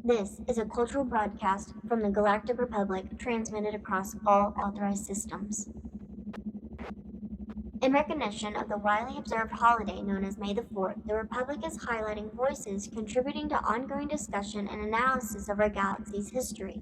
This is a cultural broadcast from the Galactic Republic transmitted across all authorized systems. In recognition of the widely observed holiday known as May the 4th, the Republic is highlighting voices contributing to ongoing discussion and analysis of our galaxy's history.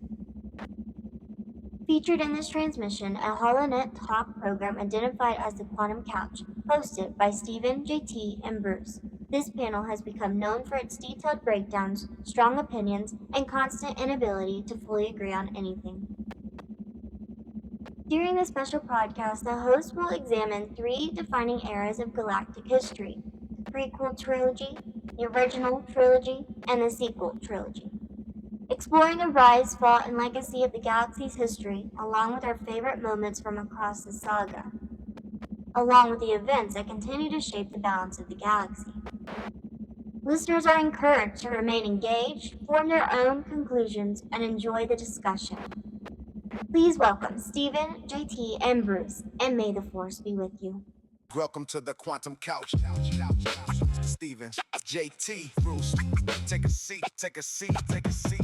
Featured in this transmission, a HoloNet talk program identified as the Quantum Couch, hosted by Stephen, JT, and Bruce. This panel has become known for its detailed breakdowns, strong opinions, and constant inability to fully agree on anything. During this special podcast, the host will examine three defining eras of galactic history: the prequel trilogy, the original trilogy, and the sequel trilogy. Exploring the rise, fall, and legacy of the galaxy's history, along with our favorite moments from across the saga, along with the events that continue to shape the balance of the galaxy. Listeners are encouraged to remain engaged, form their own conclusions, and enjoy the discussion. Please welcome Stephen, JT, and Bruce, and may the Force be with you. Welcome to the Quantum Couch. Steven, JT, Bruce, take a seat, take a seat, take a seat.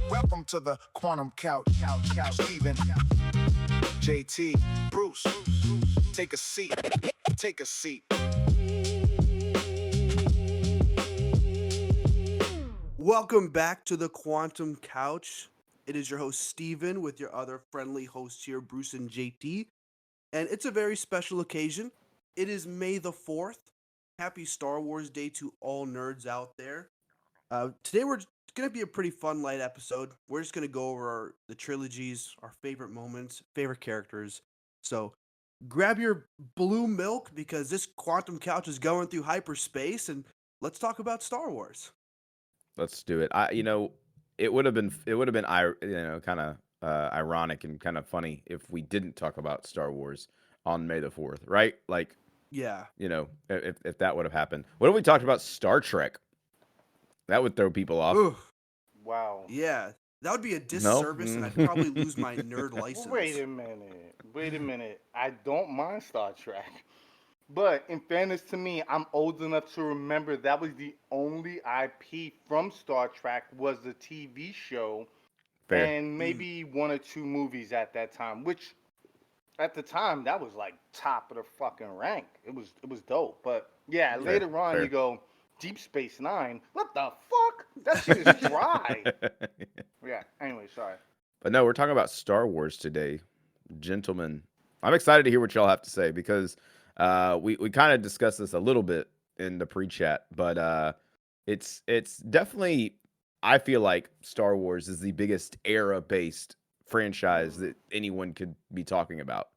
Welcome to the Quantum Couch. Steven, JT, Bruce, take a seat, take a seat. Welcome back to the Quantum Couch. It is your host, Steven, with your other friendly hosts here, Bruce and JT. And it's a very special occasion. It is May the 4th. Happy Star Wars Day to all nerds out there. Today we're going to be a pretty fun, light episode. We're just going to go over the trilogies, our favorite moments, favorite characters. So grab your blue milk because this Quantum Couch is going through hyperspace, and let's talk about Star Wars. Let's do it. It would have been kind of ironic and kind of funny if we didn't talk about Star Wars on May the 4th, right? Like, Yeah. if that would have happened. What if we talked about Star Trek? That would throw people off. Ugh. Wow. Yeah. That would be a disservice, and I'd probably lose my nerd license. Wait a minute. I don't mind Star Trek. But in fairness to me, I'm old enough to remember that was the only IP from Star Trek was the TV show Fair. and maybe one or two movies at that time, which at the time that was like top of the fucking rank. It was dope. But yeah, later on fair. you go Deep Space Nine. What the fuck? That shit is dry. Yeah. Anyway, sorry. But no, we're talking about Star Wars today, gentlemen. I'm excited to hear what y'all have to say because we kind of discussed this a little bit in the pre-chat, but it's definitely, I feel like Star Wars is the biggest era-based franchise that anyone could be talking about.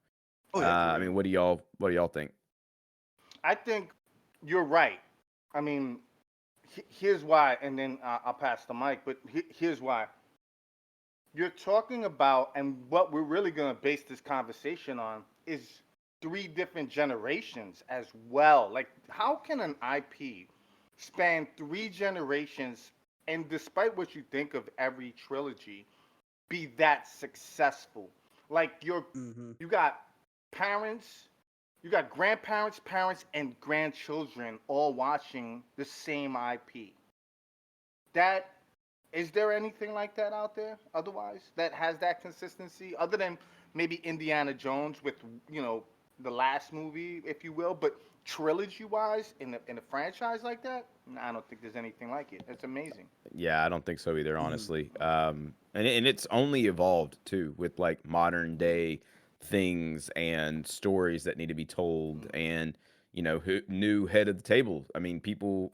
Oh, yeah. I mean, what do y'all think? I think you're right. I mean, here's why, and then I'll pass the mic. But here's why. You're talking about, and what we're really going to base this conversation on is three different generations as well. Like, how can an IP span three generations, and despite what you think of every trilogy, be that successful? Like, you got parents, you got grandparents, parents, and grandchildren all watching the same IP. Is there anything like that out there otherwise that has that consistency other than maybe Indiana Jones with, the last movie, if you will, but trilogy-wise in a franchise like that, I don't think there's anything like it. It's amazing. Yeah, I don't think so either, honestly. And it's only evolved too with like modern day things and stories that need to be told, and new head of the table. I mean, people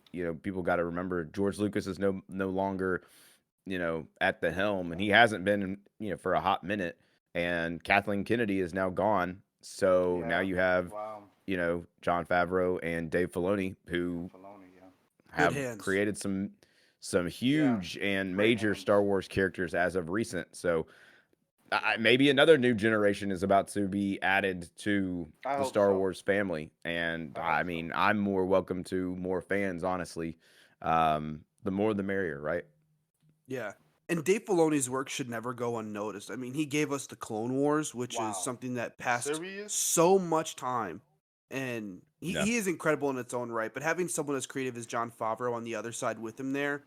got to remember George Lucas is no longer at the helm, and he hasn't been for a hot minute, and Kathleen Kennedy is now gone. So now you have Jon Favreau and Dave Filoni, who have created some huge and major Star Wars characters as of recent. So maybe another new generation is about to be added to the Star Wars family, and I mean, I'm more welcome to more fans, honestly. The more the merrier, right? Yeah. And Dave Filoni's work should never go unnoticed. I mean, he gave us the Clone Wars, which is something that passed so much time and Yeah. he is incredible in its own right. But having someone as creative as Jon Favreau on the other side with him there,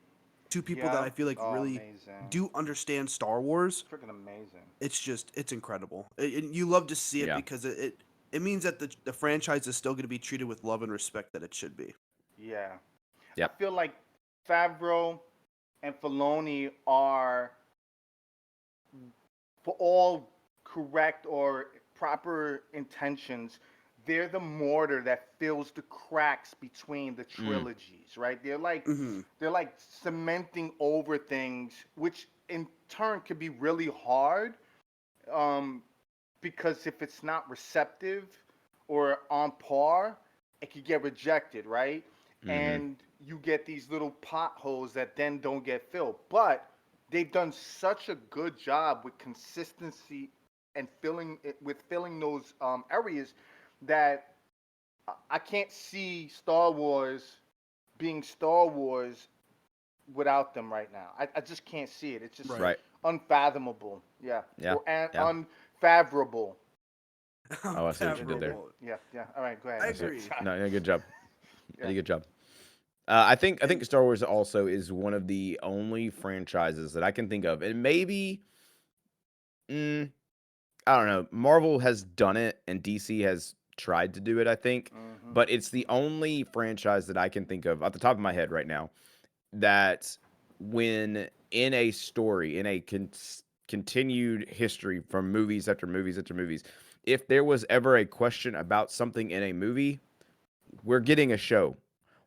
two people that Yeah. I feel like Oh, really amazing. do understand Star Wars, Freaking amazing. it's incredible. You love to see it Yeah. because it means that the franchise is still going to be treated with love and respect that it should be. Yeah. I Yep. feel like Favreau and Filoni are, for all correct or proper intentions, they're the mortar that fills the cracks between the Mm. trilogies, right? They're like Hmm. cementing over things, which in turn could be really hard, um, because if it's not receptive or on par, it could get rejected, right? Mm-hmm. And you get these little potholes that then don't get filled. But they've done such a good job with consistency and filling those areas that I can't see Star Wars being Star Wars without them right now. I just can't see it. It's just Right. Right. unfathomable. Yeah. Yeah. Or Yeah. unfavorable. Oh, I see what you did there. Favorable. Yeah, yeah. All right, go ahead. I That's it. agree. Sorry. No, yeah, good job. Yeah. Yeah, good job. I think And Star Wars also is one of the only franchises that I can think of, and maybe mm, I don't know. Marvel has done it, and DC has tried to do it. I think, Mm-hmm. but it's the only franchise that I can think of at the top of my head right now that when in a story, in a continued history from movies after movies after movies, if there was ever a question about something in a movie, we're getting a show.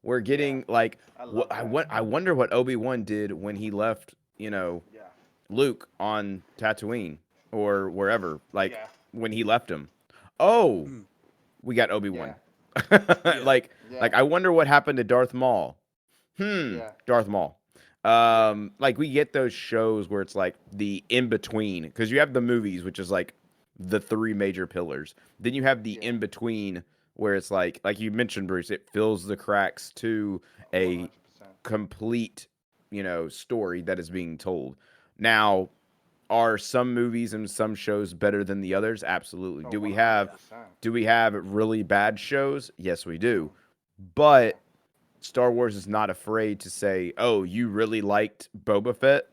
We're Yeah, getting like I what love that. I wonder what Obi-Wan did when he left, Yeah, Luke on Tatooine or wherever, like yeah, when he left him. Oh, mm, we got yeah, Obi-Wan. yeah, like yeah, like I wonder what happened to Darth Maul. yeah, Darth Maul. yeah, Like we get those shows where it's like the in between because you have the movies, which is like the three major pillars. Then you have the yeah. in between where it's like you mentioned, Bruce. It fills the cracks to a 100%. complete, story that is being told. Now, are some movies and some shows better than the others? Absolutely. Oh, Do we have 100%. do we have really bad shows? Yes, we do. Yeah, But Star Wars is not afraid to say, "Oh, you really liked Boba Fett?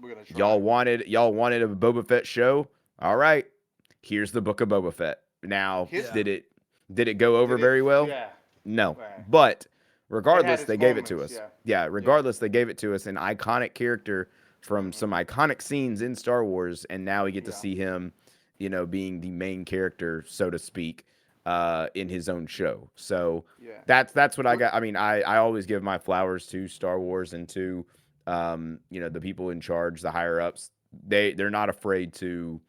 we're gonna try. Y'all wanted a Boba Fett show? All right. Here's the book of Boba Fett." Now, His yeah. did it go over did it? very well? Yeah, No. right. But It had regardless, its they gave it to moments. us. Yeah, Yeah, yeah. regardless, they gave it to us an iconic character from Hmm. some iconic scenes in Star Wars, and now we get to Yeah, see him, being the main character, so to speak, in his own show. So yeah. that's what I What? got. I mean, I always give my flowers to Star Wars and to the people in charge, the higher ups. They're not afraid to,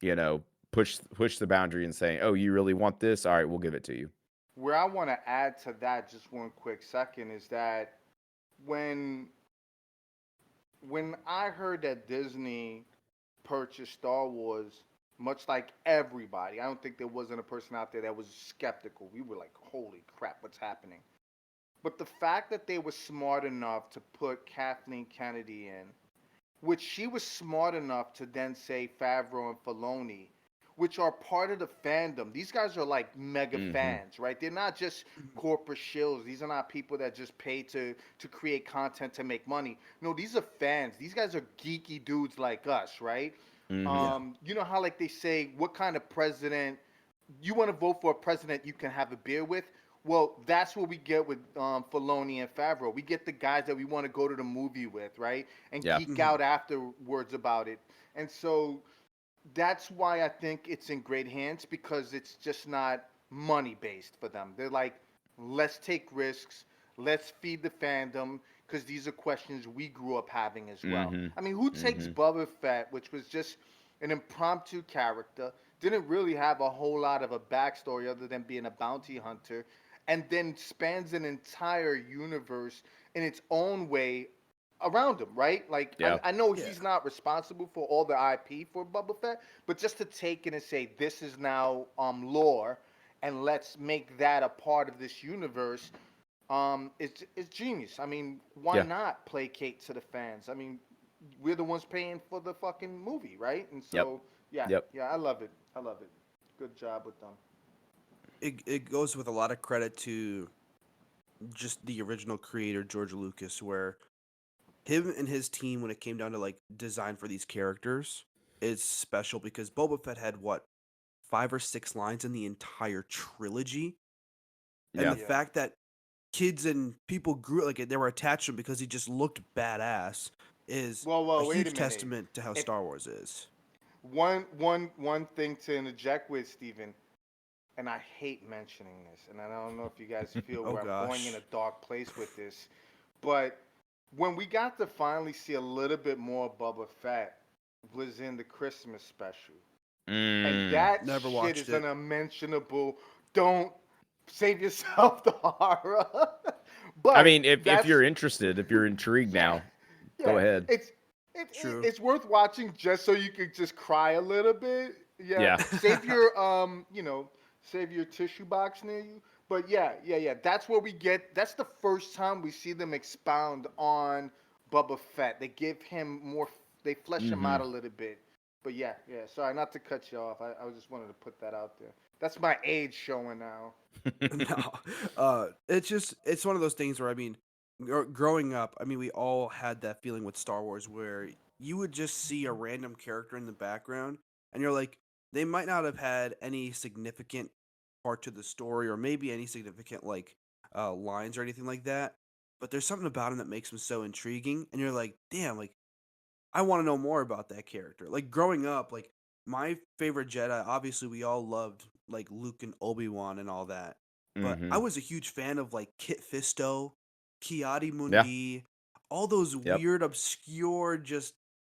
you know, push the boundary and say, "Oh, you really want this? All right, we'll give it to you." Where I want to add to that, just one quick second, is that when when I heard that Disney purchased Star Wars, much like everybody, I don't think there wasn't a person out there that was skeptical. We were like, "Holy crap, what's happening?" But the fact that they were smart enough to put Kathleen Kennedy in, which she was smart enough to then say Favreau and Filoni, which are part of the fandom. These guys are like mega Mm-hmm. fans, right? They're not just Mhm. corporate shills. These are not people that just pay to create content to make money. No, these are fans. These guys are geeky dudes like us, right? Mm-hmm. Yeah. You know how like they say, what kind of president you want to vote for a president you can have a beer with? Well, that's what we get with Filoni and Favreau. We get the guys that we want to go to the movie with, right? And Yeah. geek Mhm. out afterwards about it. And so that's why I think it's in great hands because it's just not money based for them. They're like, let's take risks, let's feed the fandom because these are questions we grew up having as well. Mm-hmm. I mean, who takes Mm-hmm. Boba Fett, which was just an impromptu character, didn't really have a whole lot of a backstory other than being a bounty hunter, and then spans an entire universe in its own way around him, right? Like Yeah. I know Yeah. he's not responsible for all the IP for Boba Fett, but just to take it and say this is now lore, and let's make that a part of this universe, it's genius. I mean, why Yeah. not placate to the fans? I mean, we're the ones paying for the fucking movie, right? And Yep. so yeah, Yep. yeah, I love it. I love it. Good job with them. it goes with a lot of credit to just the original creator George Lucas, where him and his team, when it came down to like design for these characters, it's special because Boba Fett had what 5 or 6 lines in the entire trilogy, and Yeah. the fact that kids and people grew like they were attached to him because he just looked badass is a Well, wait a huge minute. testament to how If Star Wars is. one thing to interject with, Steven, and I hate mentioning this, and I don't know if you guys feel Oh where I'm going in gosh. a dark place with this, but when we got to finally see a little bit more of Boba Fett was in the Christmas special. And Mm. that Never shit watched is it. unmentionable. Don't save yourself the horror. I But mean, if that's you're interested, if you're intrigued yeah, now, go yeah. ahead. True. It's worth watching just so you could just cry a little bit. Yeah. Yeah. Save your save your tissue box near you. But yeah. That's where we get. That's the first time we see them expound on Boba Fett. They give him more. They flesh him Hmm. out a little bit. But yeah. Sorry, not to cut you off. I just wanted to put that out there. That's my age showing now. No, it's one of those things where I mean, growing up, I mean, we all had that feeling with Star Wars where you would just see a random character in the background, and you're like, they might not have had any significant part to the story, or maybe any significant like lines or anything like that, but there's something about him that makes him so intriguing, and you're like, damn, like I want to know more about that character. Like growing up, like my favorite Jedi, obviously we all loved like Luke and Obi-Wan and all that. But I Hmm. was a huge fan of like Kit Fisto, Kiadi Yeah. Mundi, all those Yep. weird, obscure, just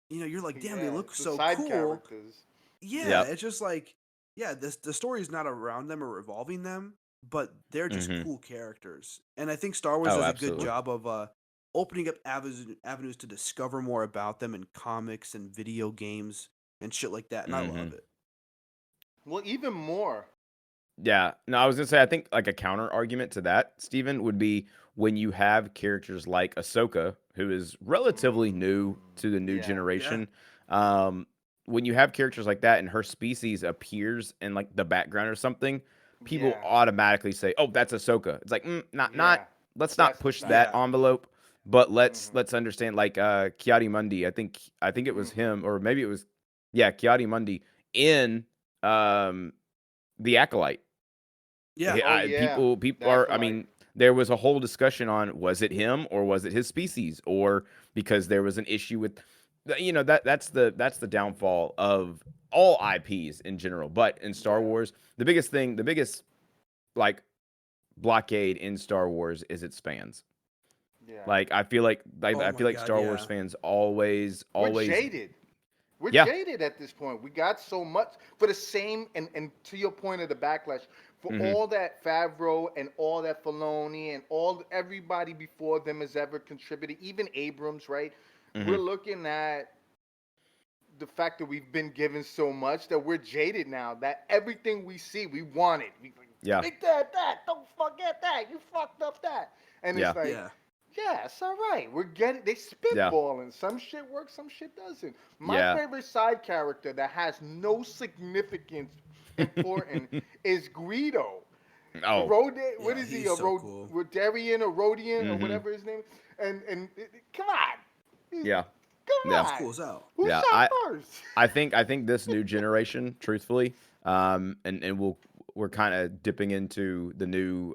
you're like, damn, they Yeah, look the so side cool. characters. Yeah, Yep. it's just like, yeah, the story's not around them or revolving them, but they're just Hmm. cool characters. And I think Star Wars Oh, does a good absolutely. job of opening up avenues to discover more about them in comics and video games and shit like that, and I love Hmm. it. Well, even more. Yeah. No, I was gonna say I think like a counter argument to that, Stephen, would be when you have characters like Ahsoka, who is relatively new to the new Yeah. Yeah. generation. Um, when you have characters like that and her species appears in like the background or something, people Yeah. automatically say, "Oh, that's Ahsoka." It's like, not. Yeah. Let's not That's the push fact. that Yeah. envelope, but Mhm. let's understand like Kiadi Mundi. I think it was Mhm. him, or maybe it was yeah, Kiadi Mundi in um the Acolyte. Yeah. Oh yeah. People That are. I like. mean, there was a whole discussion on was it him or was it his species, or because there was an issue with, that's the downfall of all IPs in general. But in Star Yeah. Wars, the biggest like blockade in Star Wars is its fans. Yeah. Like I feel like Oh I my feel like god, Star Wars yeah. fans always We're jaded. We're yeah. jaded at this point. We got so much for the same, and to your point of the backlash, for Hmm. all that Favreau and all that Filoni and all everybody before them has ever contributed, even Abrams, right? We're Hmm. looking at the fact that we've been given so much that we're jaded now. That everything we see, we want it. We Yeah. make that. Don't forget that. You fucked up that. And Yeah. it's like, Yeah. yeah, it's all right. We're getting they Yeah. spitballing. Some shit works, some shit doesn't. My Yeah. favorite side character that has no significance important is Guido. Oh. What Yeah, is he? he's A so cool. Rodarian or Rodian or Hmm. whatever his name. And come on, Yeah. come Yeah. He's on. cool as hell. Who Yeah. shot first? I think this new generation, truthfully, and we're kind of dipping into the new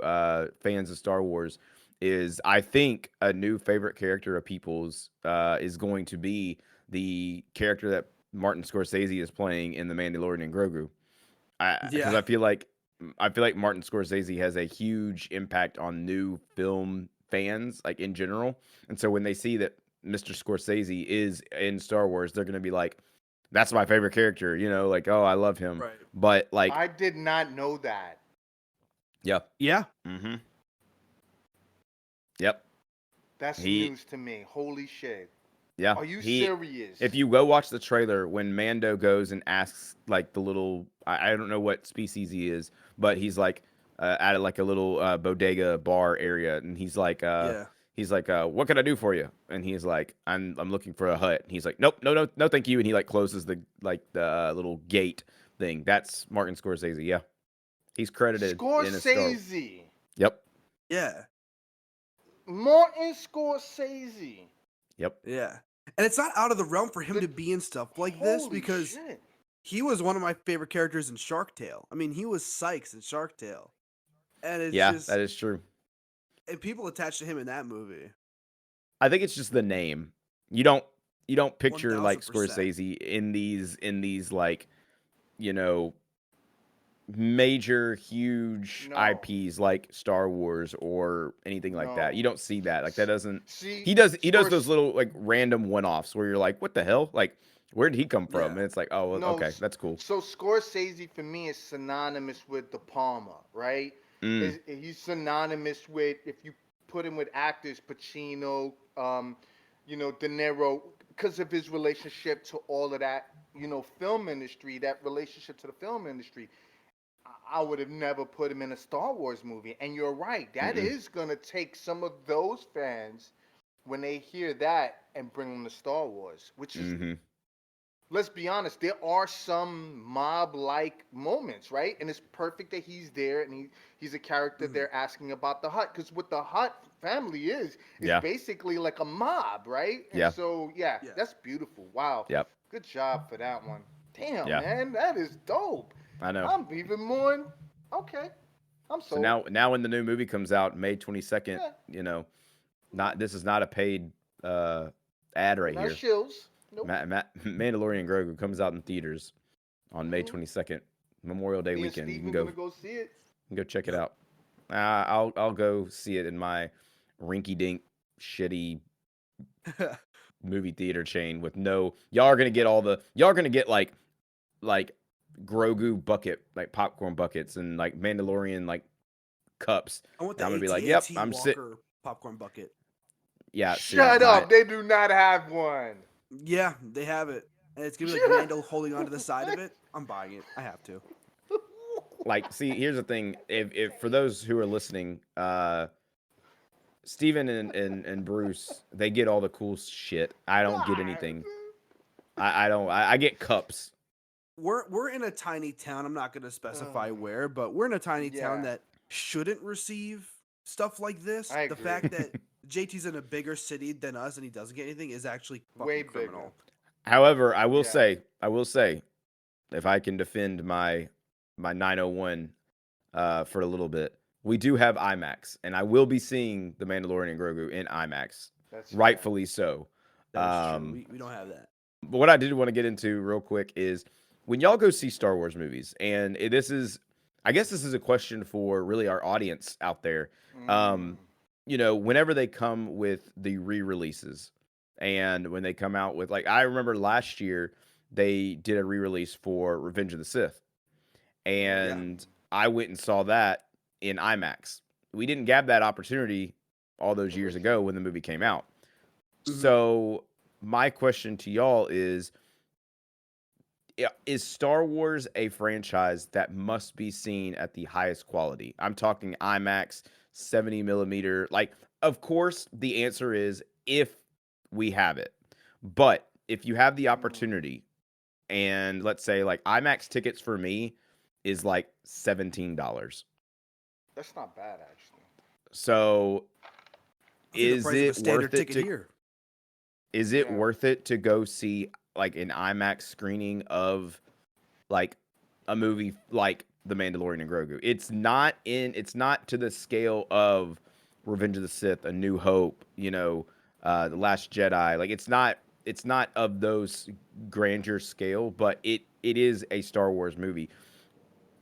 fans of Star Wars. Is I think a new favorite character of people's is going to be the character that Martin Scorsese is playing in The Mandalorian and Grogu. Because Yeah. I feel like Martin Scorsese has a huge impact on new film fans, like in general. And so when they see that Mr. Scorsese is in Star Wars, they're gonna be like, "That's my favorite character," like, "Oh, I love him." Right. But like, I did not know that. yeah, Yeah. mm-hmm, yep, That's he, news to me. Holy shit. yeah, Are you he. serious? If you go watch the trailer when Mando goes and asks like the little, I don't know what species he is, but he's like at like a little bodega bar area, and Yeah. he's like, what can I do for you? And he's like, I'm looking for a hut. And he's like, nope, no, no, no, thank you. And he like closes the little gate thing. That's Martin Scorsese. Yeah, He's credited in a Star. Scorsese. Yep. Yeah, Martin Scorsese. Yep. yeah. And it's not out of the realm for him The- to be in stuff like this Holy because shit. he was one of my favorite characters in Shark Tale. I mean, he was Sykes in Shark Tale. And it's Yeah, just, that is true. and people attached to him in that movie. I think it's just the name. You don't picture like 1000%. Scorsese in these like, you know, major huge No. IPs like Star Wars or anything like that. No. You don't see that. Like that doesn't See, he does Scors- those little like random one-offs where you're like, what the hell? Like where did he come from? Yeah. And it's like, oh, well, No, okay, that's cool. So Scorsese for me is synonymous with De Palma, right? Mm. He's synonymous with, if you put him with actors, Pacino, De Niro, because of his relationship to all of that, film industry, that relationship to the film industry. I would have never put him in a Star Wars movie. And you're right, that is going to take some of those fans when they hear that and bring them to Star Wars, which is, let's be honest, there are some mob-like moments, right? And it's perfect that he's there and he's a character they're asking about the Hutt. Because what the Hutt family is Yeah. basically like a mob, right? And Yeah. so, Yeah. that's beautiful. Wow. Yep. Good job for that one. Damn, Yeah. man, that is dope. I know. I'm even more, okay. I'm So sold. now when the new movie comes out May 22nd, Yeah. this is not a paid ad right Not here. shills. Nope. Mandalorian Grogu comes out in theaters on May 22nd, Memorial Day Me and weekend. You Steve can are go gonna go see it. you can go check it out. I'll go see it in my rinky-dink shitty movie theater chain with no. Y'all are gonna get like Grogu bucket, like popcorn buckets and like Mandalorian like cups. I want And I'm the gonna be like, yep, AT&T I'm sit. Walker popcorn bucket. Yeah, see, Shut up. They do not have one. Yeah, they have it. And it's gonna be like Mando holding onto the side of it. I'm buying it. I have to. Like, see, here's the thing. If for those who are listening, Steven and Bruce, they get all the cool shit. I don't get anything. I don't. I get cups. We're in a tiny town. I'm not gonna specify where, but we're in a tiny town that shouldn't receive stuff like this. I The agree. fact that JT's in a bigger city than us and he doesn't get anything is actually fucking Way criminal. However, I will Yeah. say, if I can defend my 901 for a little bit, we do have IMAX, and I will be seeing The Mandalorian and Grogu in IMAX, That's rightfully so. That's true. We don't have that. But what I did want to get into real quick is when y'all go see Star Wars movies, and I guess this is a question for really our audience out there. Whenever they come with the re-releases, and when they come out with, like, I remember last year they did a re-release for Revenge of the Sith, and I went and saw that in IMAX. We didn't grab that opportunity all those years ago when the movie came out. So my question to y'all is Star Wars a franchise that must be seen at the highest quality? I'm talking IMAX, 70 millimeter. Like, of course, the answer is if we have it. But if you have the opportunity, and let's say like IMAX tickets for me is like $17. That's not bad, actually. So I think the is price of a it standard worth it ticket to here? is it Yeah. worth it to go see like an IMAX screening of like a movie like The Mandalorian and Grogu? It's not to the scale of Revenge of the Sith, A New Hope, The Last Jedi. Like it's not of those grandeur scale, but it is a Star Wars movie.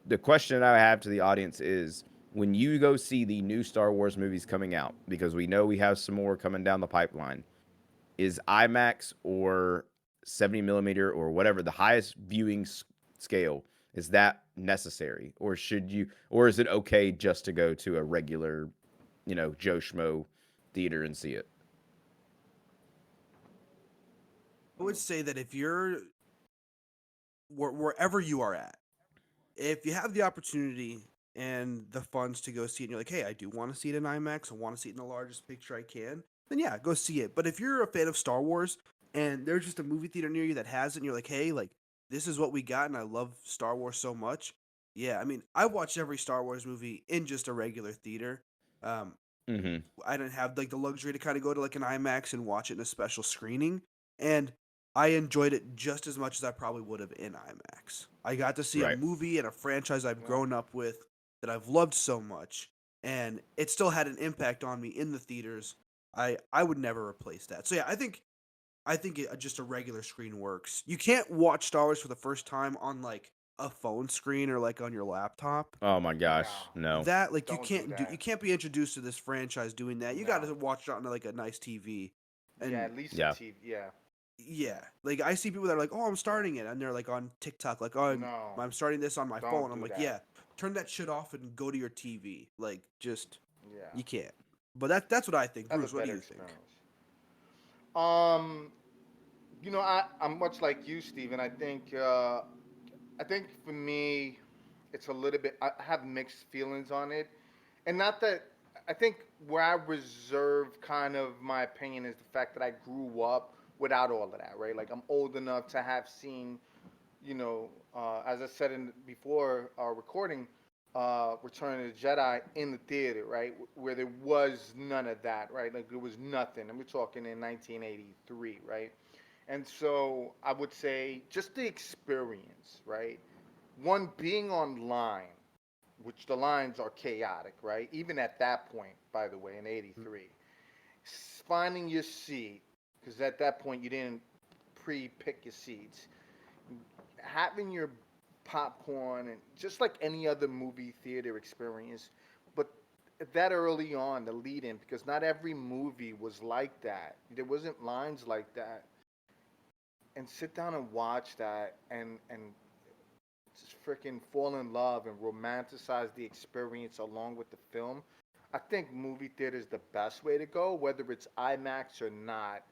The question I have to the audience is, when you go see the new Star Wars movies coming out, because we know we have some more coming down the pipeline, is IMAX or 70 millimeter or whatever the highest viewing scale, is that necessary, or is it okay just to go to a regular, Joe Schmo theater and see it? I would say that if you're wherever you are at, if you have the opportunity and the funds to go see it, and you're like, hey, I do want to see it in IMAX, I want to see it in the largest picture I can, then yeah, go see it. But if you're a fan of Star Wars and there's just a movie theater near you that has it, and you're like, hey, like, this is what we got, and I love Star Wars so much, Yeah, I mean, I watched every Star Wars movie in just a regular theater. Um, Mm-hmm. I didn't have like the luxury to kind of go to like an IMAX and watch it in a special screening, and I enjoyed it just as much as I probably would have in IMAX. I got to see a Right. movie and a franchise I've Yeah. grown up with that I've loved so much, and it still had an impact on me in the theaters. I would never replace that. So yeah, I think just a regular screen works. You can't watch Star Wars for the first time on like a phone screen or like on your laptop. Oh my gosh, No, no. That like don't do that. you can't be introduced to this franchise doing that. You got No. to watch it on like a nice TV. Yeah, And at least a Yeah. TV. Yeah. yeah, like I see people that are like, "Oh, I'm starting it," and they're like on TikTok, like, "Oh, No, I'm starting this on my don't phone." I'm do like, that. "Yeah, turn that shit off and go to your TV." Like, just Yeah. you can't. But that's what I think. Have a Bruce, what do better you think? experience. Um, I'm much like you, Steven. I think for me, it's a little bit. I have mixed feelings on it, and not that I think where I reserve kind of my opinion is the fact that I grew up without all of that, right? Like I'm old enough to have seen, as I said in before our recording, Return of the Jedi in the theater, right, where there was none of that, right? Like there was nothing, and we're talking in 1983, right? And so I would say just the experience, right? One being online, which the lines are chaotic, right? Even at that point, by the way, in Mm. '83, finding your seat, because at that point you didn't pre-pick your seats, having your popcorn and just like any other movie theater experience, but that early on, the lead in, because not every movie was like that. There wasn't lines like that. And sit down and watch that and just freaking fall in love and romanticize the experience along with the film. I think movie theater is the best way to go, whether it's IMAX or not,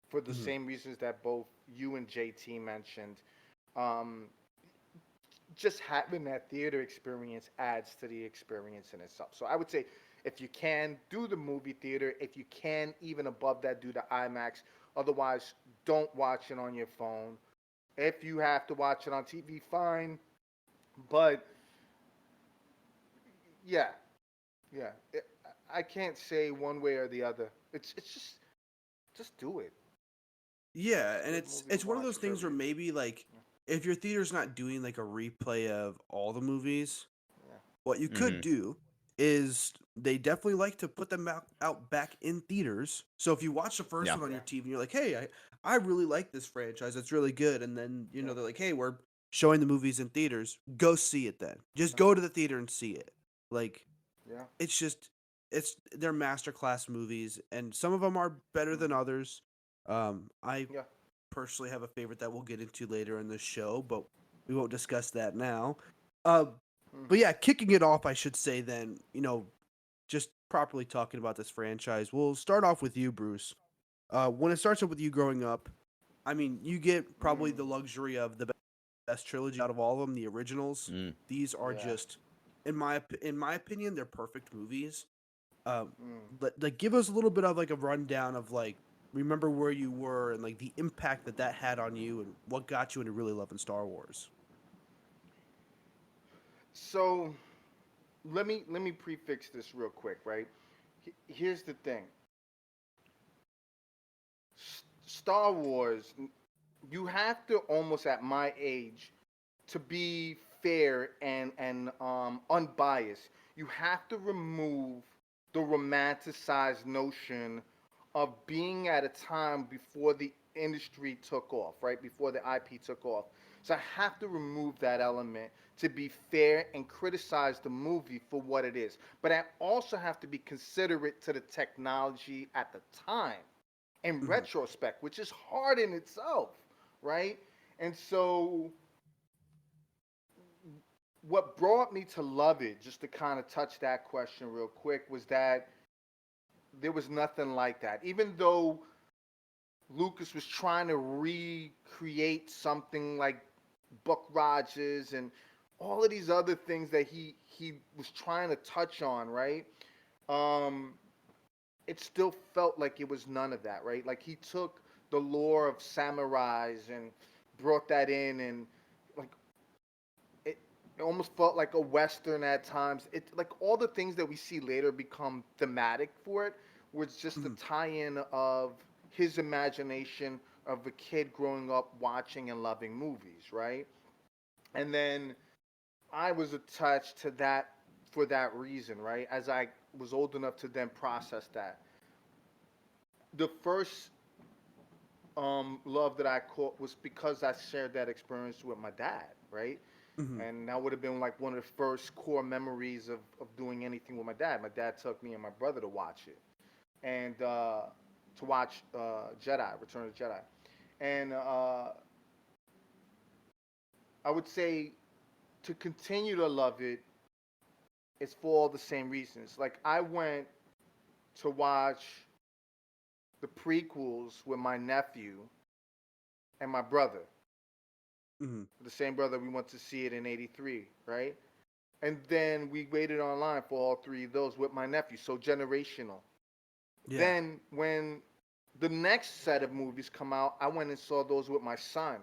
for the Mhm. same reasons that both you and JT mentioned. Um, just having that theater experience adds to the experience in itself. So I would say if you can do the movie theater, if you can even above that do the IMAX. Otherwise, don't watch it on your phone. If you have to watch it on TV, fine. But yeah, yeah, I can't say one way or the other. It's just do it. Yeah, and Good it's movie to it's one of watch. those things where Period. maybe like if your theater's not doing like a replay of all the movies, Yeah. what you could Mm-hmm. do is they definitely like to put them out back in theaters. So if you watch the first Yeah. one on Yeah. your TV and you're like, "Hey, I really like this franchise. It's really good." And then, Yeah. they're like, "Hey, we're showing the movies in theaters. Go see it then. Just Yeah. go to the theater and see it." Like Yeah. it's just they're masterclass movies and some of them are better Mm. than others. I Yeah. personally have a favorite that we'll get into later in the show, but we won't discuss that now. Uh, Mm. but yeah, kicking it off, I should say then, just properly talking about this franchise. We'll start off with you, Bruce. When it starts up with you growing up, I mean, you get probably Mm. the luxury of the best trilogy out of all of them, the originals. Mm. These are Yeah. just, in my opinion, they're perfect movies. Mm. Like give us a little bit of like a rundown of like remember where you were and like the impact that had on you and what got you into really loving Star Wars. So let me prefix this real quick, right? Here's the thing. Star Wars, you have to almost at my age to be fair and unbiased. You have to remove the romanticized notion of being at a time before the industry took off, right? Before the IP took off. So I have to remove that element to be fair and criticize the movie for what it is. But I also have to be considerate to the technology at the time in Hmm. retrospect, which is hard in itself, right? And so what brought me to love it, just to kind of touch that question real quick, was that there was nothing like that. Even though Lucas was trying to recreate something like Buck Rogers and all of these other things that he was trying to touch on, right? Um, it still felt like it was none of that, right? Like he took the lore of samurais and brought that in, and like it it almost felt like a western at times. It like all the things that we see later become thematic for it, was just the Mhm. tie-in of his imagination of a kid growing up watching and loving movies, right? And then I was attached to that for that reason, right? As I was old enough to then process that. The first love that I caught was because I shared that experience with my dad, right? Mhm. And that would have been like one of the first core memories of doing anything with my dad. My dad took me and my brother to watch it, and to watch Jedi, Return of the Jedi. And I would say to continue to love it, it's for all the same reasons. Like I went to watch the prequels with my nephew and my brother, Mhm. the same brother we went to see it in '83, right? And then we waited online for all three of those with my nephew, so generational. Yeah. Then when the next set of movies come out, I went and saw those with my son.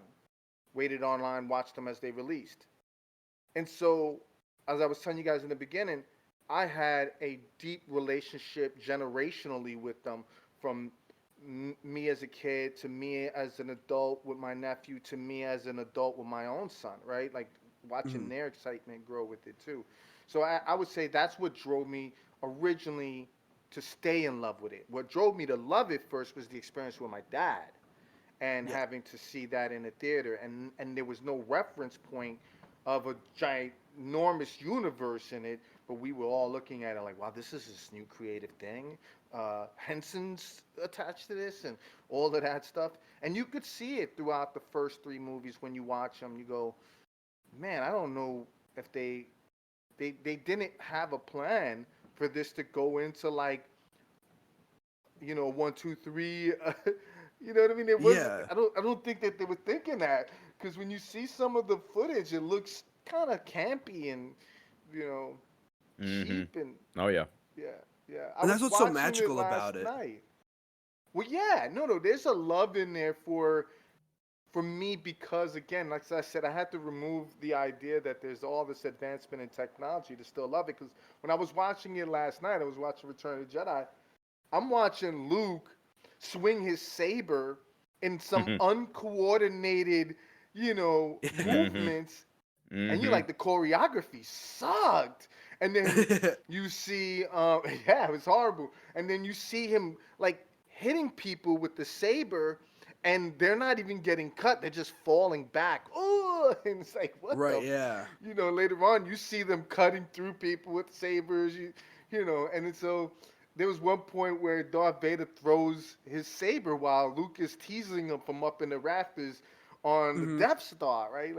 Waited online, watched them as they released. And so, as I was telling you guys in the beginning, I had a deep relationship generationally with them, from me as a kid to me as an adult with my nephew to me as an adult with my own son, right? Like watching Mhm. their excitement grow with it too. So I would say that's what drove me originally to stay in love with it. What drove me to love it first was the experience with my dad and Yeah. having to see that in a theater, and there was no reference point of a ginormous universe in it, but we were all looking at it like, wow, this is this new creative thing. Henson's attached to this and all of that stuff, and you could see it throughout the first three movies. When you watch them, you go, man, I don't know if they didn't have a plan for this to go into like, one, two, three. You know what I mean? It wasn't. Yeah. I don't think that they were thinking that, because when you see some of the footage, it looks kind of campy and you know Mm-hmm. cheap and Oh yeah. yeah, yeah. I And was that's what's so watching it magical last about it. night. Well, yeah, no, there's a love in there for me, because again, like I said, I had to remove the idea that there's all this advancement in technology to still love it. Because when I was watching it last night, I was watching Return of the Jedi. I'm watching Luke swing his saber in some uncoordinated, Mm-hmm. movements, and you Mm-hmm. like the choreography sucked. And then you see, yeah, it was horrible. And then you see him like hitting people with the saber, and they're not even getting cut; they're just falling back. Oh, and it's like, what Right. the, Yeah. later on you see them cutting through people with sabers. And it's so. There was one point where Darth Vader throws his saber while Luke is teasing him from up in the rafters on the Mhm. Death Star, right?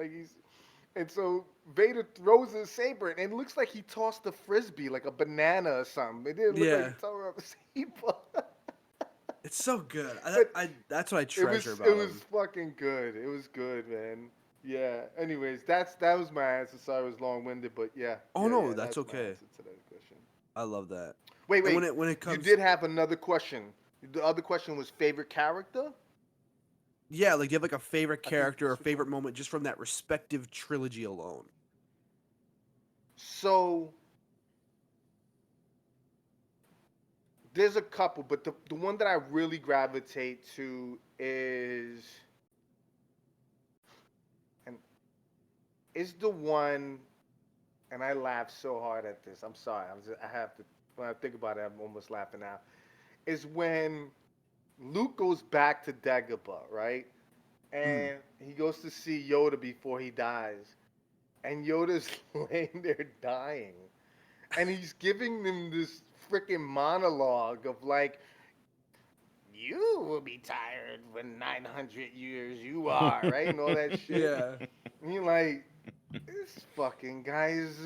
And so Vader throws his saber, and it looks like he tossed a frisbee, like a banana or something. It didn't look like he Yeah. tore up a saber. It's so good. But I that's what I it treasure was it about was him. fucking good. It was good, man. Yeah. Anyways, that was my answer. Sorry, it was long winded, but yeah, Oh yeah, no, yeah. that's That's my okay. answer to that question. I love that. Wait, And wait. when it You comes, did have another question. The other question was favorite character. yeah, like do you have like a favorite I think character or that's what you favorite want. moment just from that respective trilogy alone? So there's a couple, but the one that I really gravitate to and is the one, and I laugh so hard at this. I'm sorry. I have to, when I think about it, I'm almost laughing now. Is when Luke goes back to Dagobah, right? Mm. And he goes to see Yoda before he dies, and Yoda's laying there dying, and he's giving them this freaking monologue of like, you will be tired when 900 years you are, right? And all that shit. Yeah. And you're like, this fucking guy is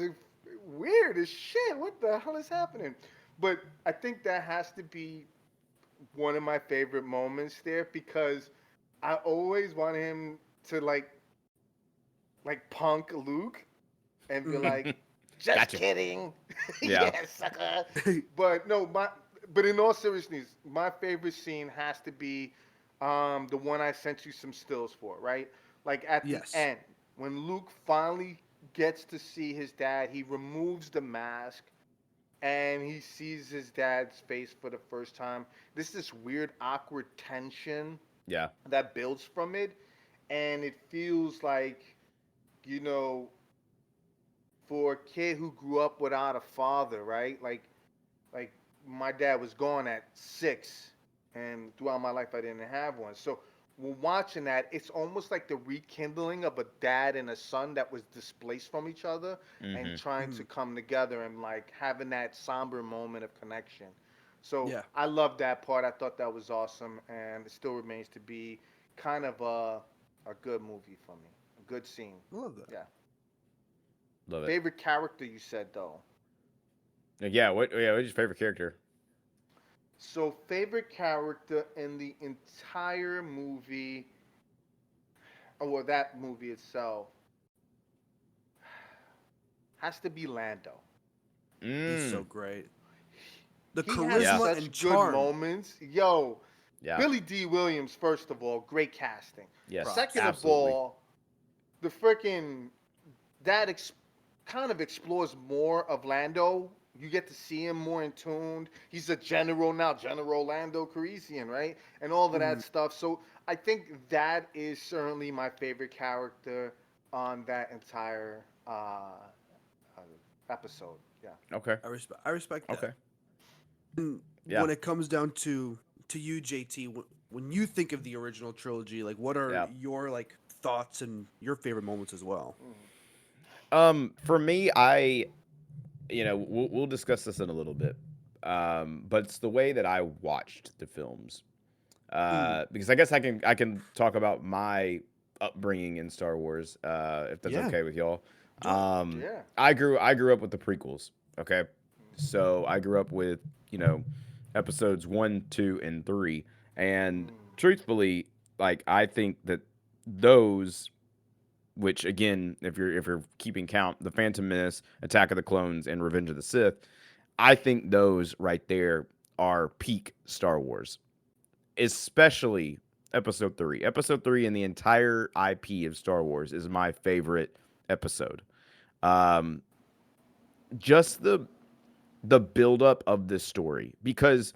weird as shit. What the hell is happening? But I think that has to be one of my favorite moments there, because I always want him to like punk Luke and be Mhm. like, just Gotcha. kidding. Yeah. Yeah, sucker. But no, but in all seriousness, my favorite scene has to be the one I sent you some stills for, right? Like at the Yes. end, when Luke finally gets to see his dad. He removes the mask and he sees his dad's face for the first time. There's this weird, awkward tension Yeah. that builds from it, and it feels like, you know, for a kid who grew up without a father, right? Like my dad was gone at 6, and throughout my life I didn't have one. So when watching that, it's almost like the rekindling of a dad and a son that was displaced from each other and Mm-hmm. trying to come together and like having that somber moment of connection. So Yeah, I love that part. I thought that was awesome, and it still remains to be kind of a good movie for me. A good scene. I love that. Yeah. Love it. Favorite character you said though. Yeah. What's your favorite character? So favorite character in the entire movie, or that movie itself, has to be Lando. He's so Mm. great. The He has Yeah. charisma such and good charm. moments. Yo, Yeah. Billy D. Williams, first of all, great casting. Yes. Props. Second Absolutely. of all, the freaking that kind of explores more of Lando. You get to see him more in tuned. He's a general now, General Lando Calrissian, right? And all of that Mhm. stuff. So I think that is certainly my favorite character on that entire uh, episode. Yeah. Okay. I respect that. Okay. And Yeah. when it comes down to you, JT, when you think of the original trilogy, like what are Yeah. your like thoughts and your favorite moments as well? For me, we'll discuss this in a little bit. But it's the way that I watched the films. Because I guess I can talk about my upbringing in Star Wars, if that's Yeah. okay with y'all. Do it. Yeah. I grew up with the prequels. Okay, so I grew up with episodes 1, 2, and 3, and truthfully, like I think that those, which again, if you're keeping count, the Phantom Menace, Attack of the Clones, and Revenge of the Sith, I think those right there are peak Star Wars, especially episode 3. Episode 3 and the entire IP of Star Wars is my favorite episode. Um, just the buildup of this story, because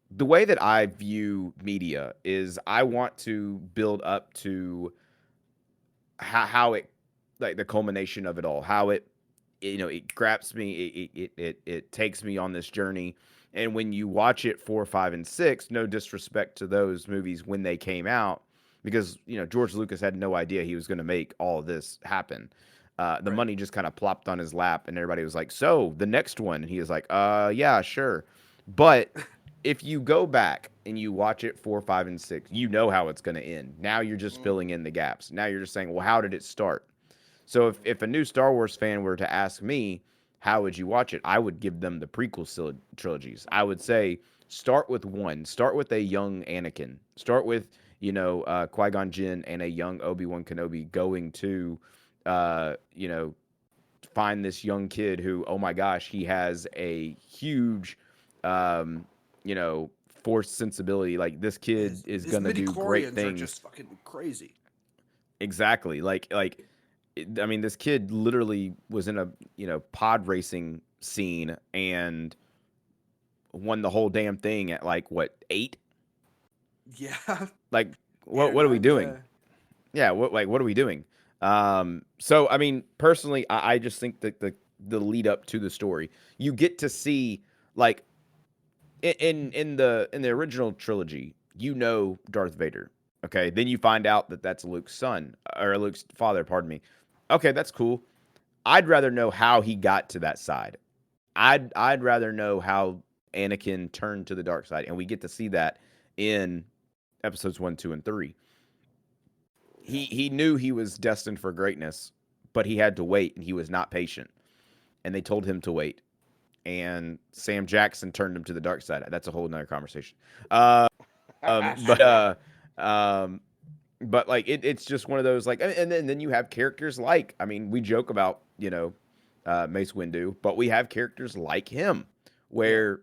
the way that I view media is I want to build up to how it, like the culmination of it all, how it grabs me, it takes me on this journey. And when you watch it 4, 5, and 6, no disrespect to those movies when they came out, because George Lucas had no idea he was going to make all of this happen. The Right. money just kind of plopped on his lap, and everybody was like, "So the next one?" And he was like, yeah, sure." But if you go back and you watch it 4, 5, and 6, you know how it's going to end. Now you're just filling in the gaps. Now you're just saying, "Well, how did it start?" So if a new Star Wars fan were to ask me, how would you watch it? I would give them the prequel trilogies. I would say start with one. Start with a young Anakin. Start with Qui-Gon Jinn and a young Obi-Wan Kenobi going to find this young kid who, oh my gosh, he has a huge um, force sensibility. Like this kid is His gonna do great midi-chlorians are things. just fucking crazy. Exactly. I mean, this kid literally was in a pod racing scene and won the whole damn thing at like what, 8? Yeah. Like 8 what or what are we 9, doing? yeah. Yeah, what are we doing? So I mean, personally, I just think that the lead up to the story, you get to see like in the original trilogy, Darth Vader. Okay, then you find out that that's Luke's son, or Luke's father, pardon me. Okay, that's cool. I'd rather know how he got to that side. I'd rather know how Anakin turned to the dark side, and we get to see that in episodes 1, 2, and 3. He knew he was destined for greatness, but he had to wait, and he was not patient. And they told him to wait. And Sam Jackson turned him to the dark side. That's a whole nother conversation. But um, but like it's just one of those like, and then you have characters like, I mean, we joke about Mace Windu, but we have characters like him, where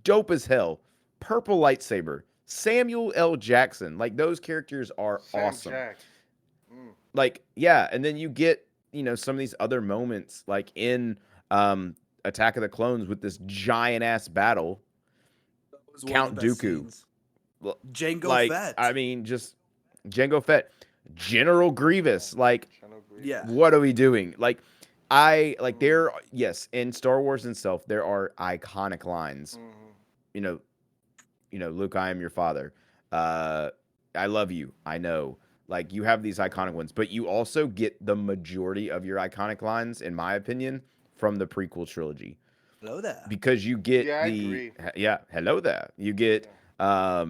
dope as hell, purple lightsaber, Samuel L. Jackson, like those characters are Sam awesome. Jack. Mm. Like, yeah, and then you get some of these other moments, like in Attack of the Clones with this giant ass battle, That was one of Count the best Dooku. scenes. Jango Like, Fett. I mean, just Jango Fett, General Grievous. Like, Channel Grievous. Yeah. what are we doing? Like, there, yes, in Star Wars itself, there are iconic lines. You know, Luke, I am your father. I love you. I know. Like, you have these iconic ones, but you also get the majority of your iconic lines, in my opinion, from the prequel trilogy. Hello there. Because you get Yeah, I agree. hello there. You get Yeah.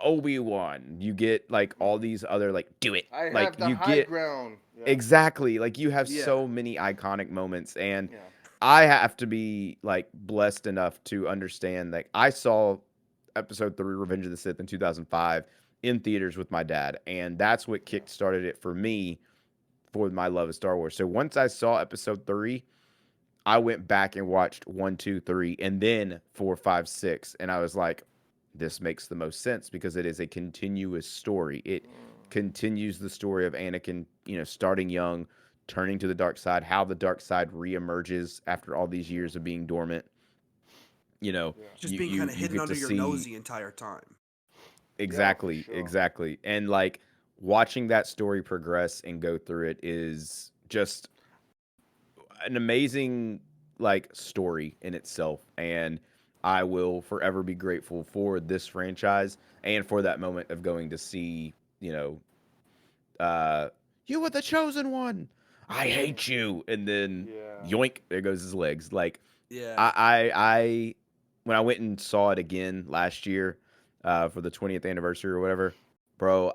Obi-Wan. You get like all these other like do it. I Like have the you high get ground. Yeah. exactly, like you have Yeah. so many iconic moments, and Yeah. I have to be like blessed enough to understand that I saw episode 3 Revenge of the Sith in 2005 in theaters with my dad, and that's what kick started it for me for my love of Star Wars. So once I saw episode 3, I went back and watched 1, 2, 3, and then 4, 5, 6, and I was like, this makes the most sense because it is a continuous story. It continues the story of Anakin, starting young, turning to the dark side, how the dark side reemerges after all these years of being dormant. Just being kind of hidden get under to your see nose the entire time. exactly, sure. exactly, and like watching that story progress and go through it is just an amazing like story in itself, and I will forever be grateful for this franchise and for that moment of going to see, you were the chosen one. I hate you, and then Yeah. yoink, there goes his legs. Like Yeah. I when I went and saw it again last year for the 20th anniversary or whatever, bro,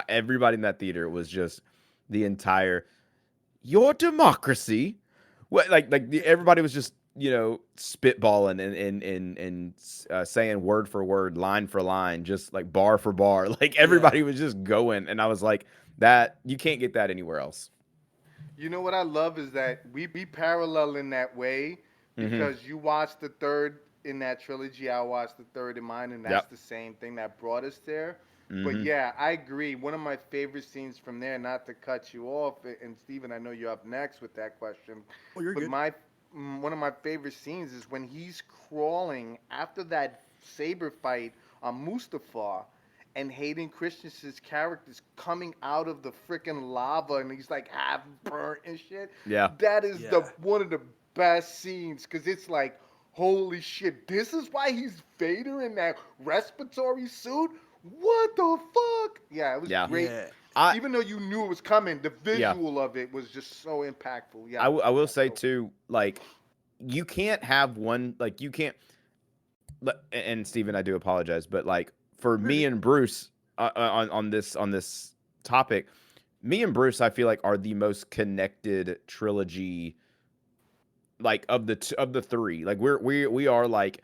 everybody in that theater was just the entire your democracy. What everybody was just spitballing and saying word for word, line for line, just like bar for bar. Like everybody was just going, and I was like, that you can't get that anywhere else. You know what I love is that we parallel in that way Mm-hmm. because you watched the third in that trilogy, I watched the third in mine, and that's Yep. the same thing that brought us there. But Mm-hmm. yeah, I agree. One of my favorite scenes from there, not to cut you off, and Steven, I know you're up next with that question, Oh, you're but good. one of my favorite scenes is when he's crawling after that saber fight on Mustafar, and Hayden Christensen's character's coming out of the freaking lava, and he's like half burnt and shit. Yeah. That is Yeah. the one of the best scenes because it's like, holy shit, this is why he's Vader in that respiratory suit. What the fuck? Yeah, it was Yeah. great. Yeah. I Even though you knew it was coming, the yeah. visual of it was just so impactful. Yeah, I will yeah, say so- too, like you can't have one like you can't. And Steven, I do apologize, but like for me and Bruce on this topic, me and Bruce, I feel like are the most connected trilogy, like of the three. Like we are like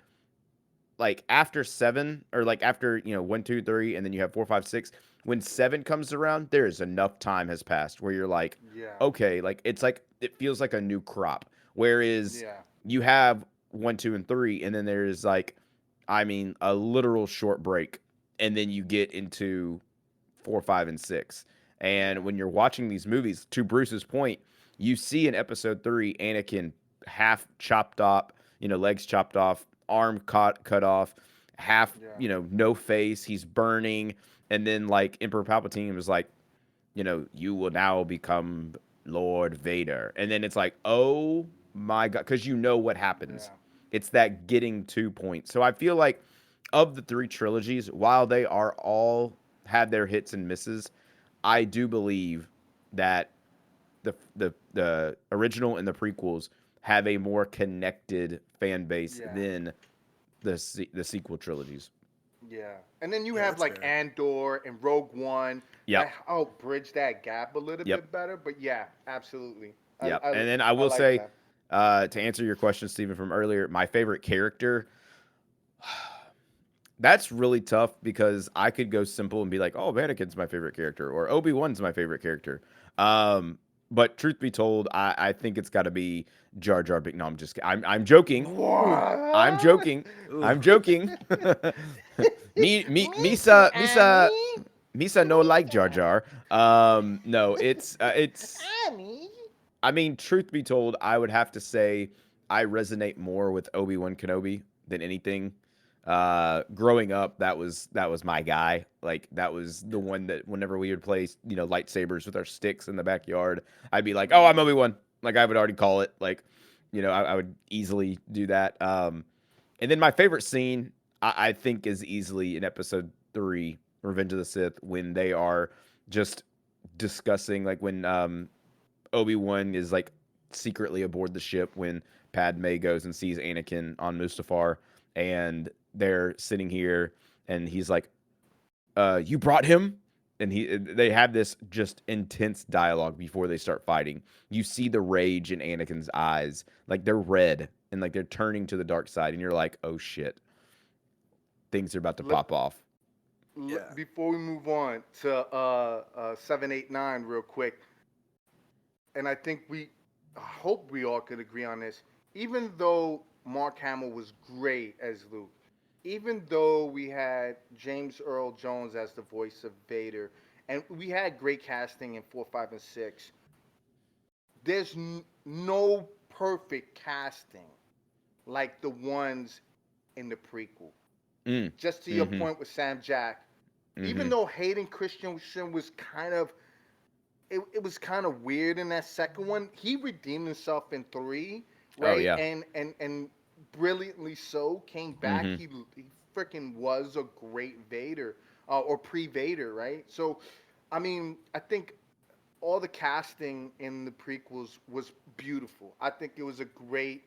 after 7 or like after 1, 2, 3, and then you have 4, 5, 6. When 7 comes around, there's enough time has passed where you're like, yeah, okay, like it feels like a new crop. Whereas yeah, you have 1, 2, and 3, and then there's like, I mean, a literal short break, and then you get into 4, 5, and 6. And when you're watching these movies, to Bruce's point, you see in episode 3 Anakin half chopped off, legs chopped off, arm cut off, half, yeah. no face, he's burning, and then like Emperor Palpatine was like, you will now become Lord Vader. And then it's like, oh my God, because you know what happens. Yeah. It's that getting to point. So I feel like of the 3 trilogies, while they are all had their hits and misses, I do believe that the original and the prequels have a more connected fan base Yeah. than the sequel trilogies. Yeah, and then you Yeah, have that's like fair. Andor and Rogue One. Yep. I'll bridge that gap a little Yep. bit better. But yeah, absolutely. Yep. And then I will like say, that. to answer your question, Stephen, from earlier, my favorite character. That's really tough because I could go simple and be like, "Oh, Anakin's my favorite character," or "Obi-Wan's my favorite character." But truth be told, I think it's got to be Jar Jar Binks. No, I'm just I'm joking. What? I'm joking. Ooh. I'm joking. Misa no like Jar Jar. No, it's I mean, truth be told, I would have to say I resonate more with Obi-Wan Kenobi than anything. Growing up, that was my guy. Like that was the one that whenever we would play, lightsabers with our sticks in the backyard, I'd be like, "Oh, I'm Obi-Wan." Like I would already call it. Like, I would easily do that. And then my favorite scene, I think, is easily in Episode 3, Revenge of the Sith, when they are just discussing, like when Obi-Wan is like secretly aboard the ship when Padme goes and sees Anakin on Mustafar, and they're sitting here, and he's like, "You brought him." And they have this just intense dialogue before they start fighting. You see the rage in Anakin's eyes, like they're red and like they're turning to the dark side, and you're like, "Oh shit, things are about to Let, pop off." Yeah. before we move on to 789 real quick, and I hope we all could agree on this. Even though Mark Hamill was great as Luke, even though we had James Earl Jones as the voice of Vader, and we had great casting in 4, 5, and 6, there's no perfect casting like the ones in the prequel. Mm. Just to your Mm-hmm. point with Sam Jack, even Mm-hmm. though Hayden Christensen was it was kind of weird in that second one. He redeemed himself in 3, Oh right? yeah. And brilliantly so came back. Mm-hmm. He freaking was a great Vader, or pre-Vader, right? So, I mean, I think all the casting in the prequels was beautiful. I think it was a great.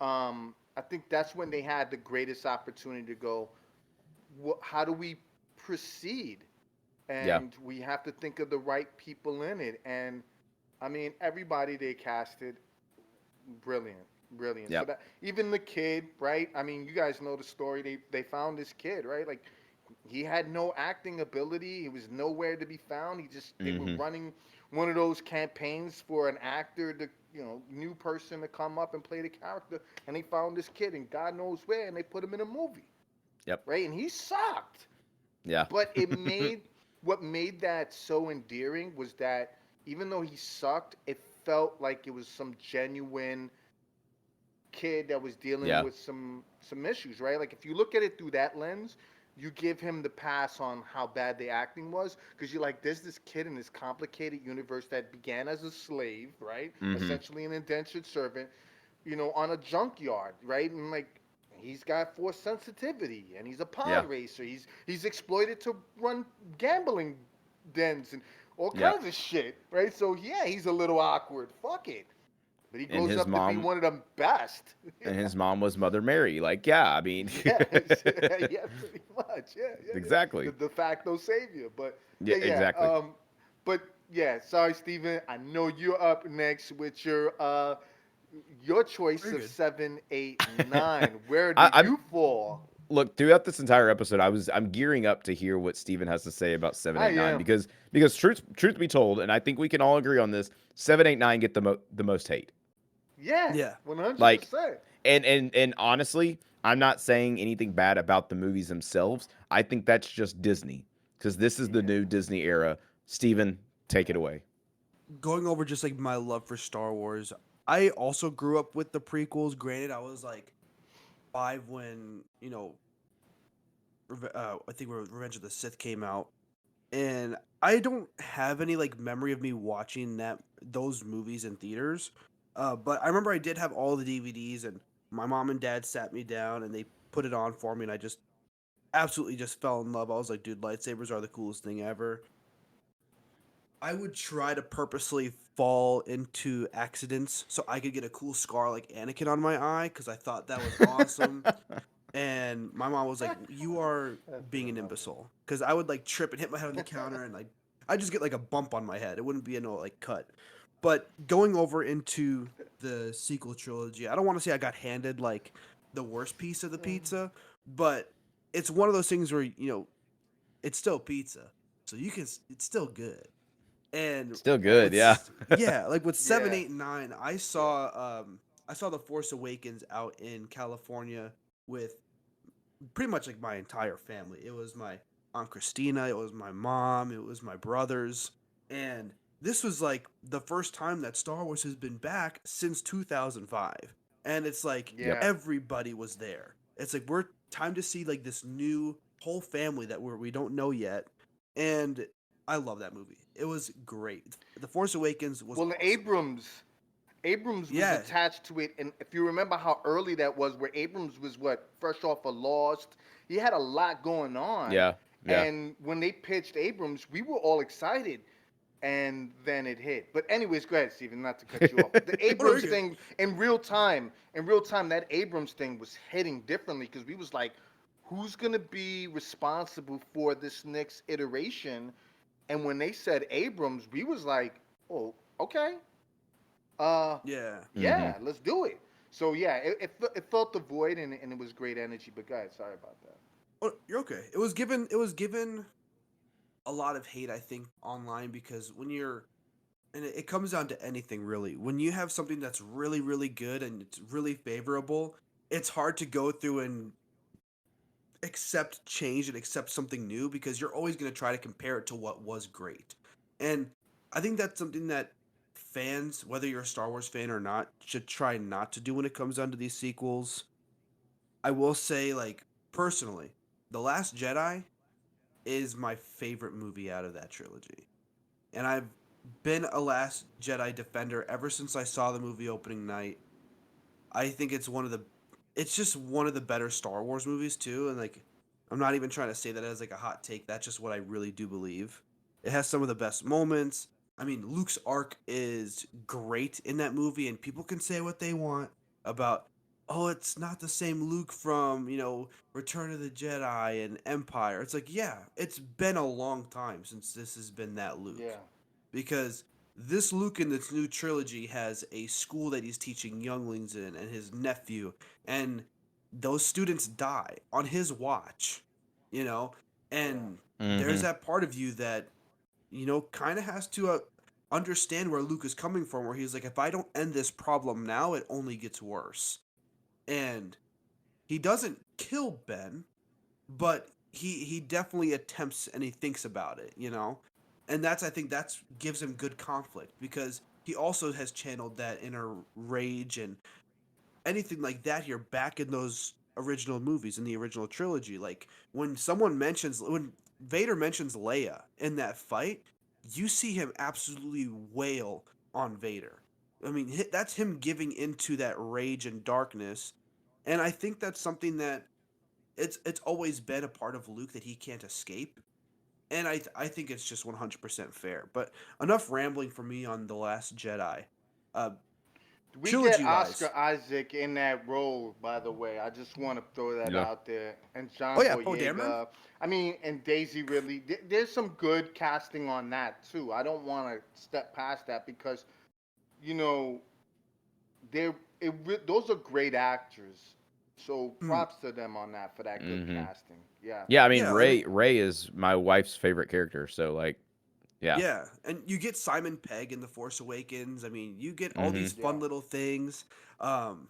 I think that's when they had the greatest opportunity to go. How do we proceed? Yeah. And we have to think of the right people in it. And I mean, everybody they casted, brilliant, brilliant. So Yep. that even the kid, right? I mean, you guys know the story. They found this kid, right? Like he had no acting ability. He was nowhere to be found. They were Mm-hmm. running one of those campaigns for an actor to new person to come up and play the character, and they found this kid, and God knows where, and they put him in a movie, Yep. right? And he sucked. Yeah. But what made that so endearing was that even though he sucked, it felt like it was some genuine kid that was dealing Yeah. with some issues, right? Like if you look at it through that lens, you give him the pass on how bad the acting was because you're like, there's this kid in this complicated universe that began as a slave, right? Mm-hmm. Essentially an indentured servant, on a junkyard, right? And like he's got force sensitivity and he's a Yeah. pod racer. He's exploited to run gambling dens and all Yeah. kinds of shit, right? So yeah, he's a little awkward. Fuck it. But he And grows his up to be mom one of the best. and his mom was Mother Mary. Like, yeah, I mean, Yes, yeah, pretty much. Yeah, yeah, yeah. The exactly. de facto savior. But Yeah, yeah, yeah. exactly. But yeah, sorry, Steven. I know you're up next with your choice Very of good. 7, 8, 9. Where do I'm you fall? look throughout this entire episode. I'm gearing up to hear what Steven has to say about seven, I eight, nine am. because truth be told, and I think we can all agree on this. 7, 8, 9 get the most hate. Yeah, Yeah. 100%. Like, and honestly, I'm not saying anything bad about the movies themselves. I think that's just Disney because this is the Yeah. new Disney era. Steven, take it away. Going over just like my love for Star Wars, I also grew up with the prequels. Granted, I was like 5 when I think Revenge of the Sith came out, and I don't have any like memory of me watching those movies in theaters. But I remember I did have all the DVDs, and my mom and dad sat me down and they put it on for me, and I just absolutely just fell in love. I was like, dude, lightsabers are the coolest thing ever. I would try to purposely fall into accidents so I could get a cool scar like Anakin on my eye because I thought that was awesome. And my mom was like, "You are That's being an phenomenal. imbecile," because I would like trip and hit my head on the counter, and like I just get like a bump on my head. It wouldn't be no like cut. But going over into the sequel trilogy, I don't want to say I got handed like the worst piece of the pizza, but it's one of those things where it's still pizza, so it's still good. And Still good, yeah. yeah, like with seven, Yeah. 8, and 9, I saw The Force Awakens out in California with pretty much like my entire family. It was my Aunt Christina, it was my mom, it was my brothers, and this was like the first time that Star Wars has been back since 2005. And it's like Yep. Yeah. everybody was there. It's like we're time to see like this new whole family that we don't know yet. And I love that movie. It was great. The Force Awakens was Well, awesome. Abrams was Yeah. attached to it, and if you remember how early that was, where Abrams was what fresh off of Lost, he had a lot going on. Yeah. Yeah. And when they pitched Abrams, we were all excited, and then it hit. But anyways, go ahead, Steven, not to cut you off. The Abrams good. thing in real time, that Abrams thing was hitting differently because we was like, who's gonna be responsible for this next iteration? And when they said Abrams, we was like, oh, okay. Yeah. Yeah, let's do it. So yeah, it felt the void and it was great energy. But guys, sorry about that. Oh, you're okay. It was given a lot of hate, I think, online because when you're and it comes down to anything really. When you have something that's really, really good and it's really favorable, it's hard to go through and accept change and accept something new because you're always going to try to compare it to what was great. And I think that's something that fans, whether you're a Star Wars fan or not, should try not to do when it comes down to these sequels. I will say, like, personally, The Last Jedi is my favorite movie out of that trilogy. And I've been a Last Jedi defender ever since I saw the movie opening night. I think it's just one of the better Star Wars movies too, and like I'm not even trying to say that as like a hot take. That's just what I really do believe. It has some of the best moments. I mean, Luke's arc is great in that movie, and people can say what they want about, oh, it's not the same Luke from, Return of the Jedi and Empire. It's like, yeah, it's been a long time since this has been that Luke. Yeah. Because this Luke in this new trilogy has a school that he's teaching younglings in and his nephew, and those students die on his watch, you know? And there's Mm-hmm. that part of you that, kind of has to understand where Luke is coming from, where he's like, if I don't end this problem now, it only gets worse. And he doesn't kill Ben, but he definitely attempts and he thinks about it. And I think that's gives him good conflict because he also has channeled that inner rage and anything like that here back in those original movies in the original trilogy. Like when Vader mentions Leia in that fight, you see him absolutely wail on Vader. I mean, that's him giving into that rage and darkness, and I think that's something that it's always been a part of Luke that he can't escape. And I think it's just 100% fair. But enough rambling for me on The Last Jedi. Uh, We get Trilogy wise. Oscar Isaac in that role, by the way. I just want to throw that Yeah. out there. And Oh John yeah, Poe Dameron. Boyega. I mean, and Daisy Ridley. There's some good casting on that too. I don't want to step past that because, you know, those are great actors. So Mm, props to them on that for that good Mm-hmm. casting. Yeah. Yeah, I mean yeah, and Ray is my wife's favorite character, so like, yeah. yeah, and you get Simon Pegg in The Force Awakens. I mean, you get all Mm-hmm. these Yeah. fun little things. Um,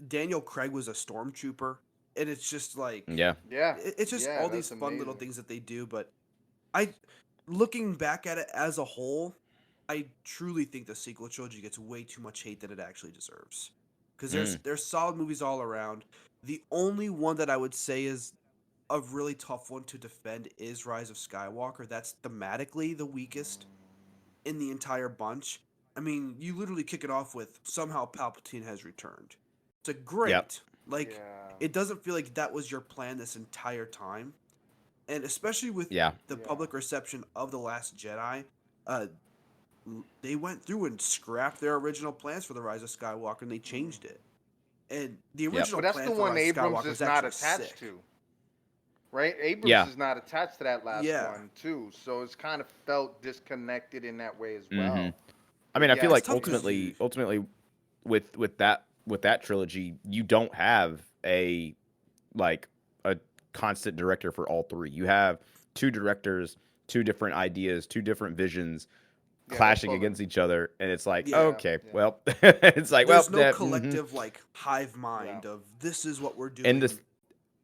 Daniel Craig was a stormtrooper, and it's just like Yeah. Yeah. it's just Yeah. all these That's fun little amazing. things that they do. But I, looking back at it as a whole, I truly think the sequel trilogy gets way too much hate than it actually deserves. Because Mm. there's solid movies all around. The only one that I would say is a really tough one to defend is Rise of Skywalker. That's thematically the weakest in the entire bunch. I mean, you literally kick it off with somehow Palpatine has returned. It's a Yep. great. Like Yeah. it doesn't feel like that was your plan this entire time. And especially with Yeah. the Yeah. public reception of The Last Jedi, uh they went through and scrapped their original plans for the Rise of Skywalker and they changed it. And the Yep. original But that's plan the for one Rise of Abrams Skywalker is is not actually attached sick. to. Right? Abrams Yeah. is not attached to that last Yeah, one too, so it's kind of felt disconnected in that way as Mm-hmm. well. I But mean, I feel yeah, it's like tough because ultimately, with that trilogy, you don't have like a constant director for all three. You have two directors, two different ideas, two different visions yeah, they're clashing pulling. against each other, and it's like, yeah, Yeah, okay, yeah, well, it's like, well, there's no that, mm-hmm. collective like hive yeah. mind of this is what we're and the doing.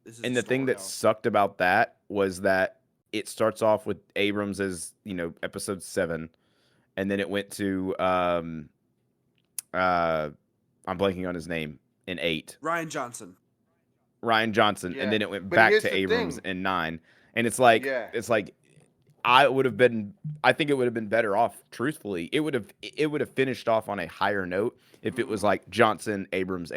This is and the the thing story. that No. sucked about that was that it starts off with Abrams as episode 7, and then it went to I'm blanking on his name in 8. Ryan Johnson. Ryan Johnson, and Yeah, then it went but back here's to the Abrams thing. in 9. And it's like I think it would have been better off, truthfully. It would have finished off on a higher note if it was like Johnson, Abrams.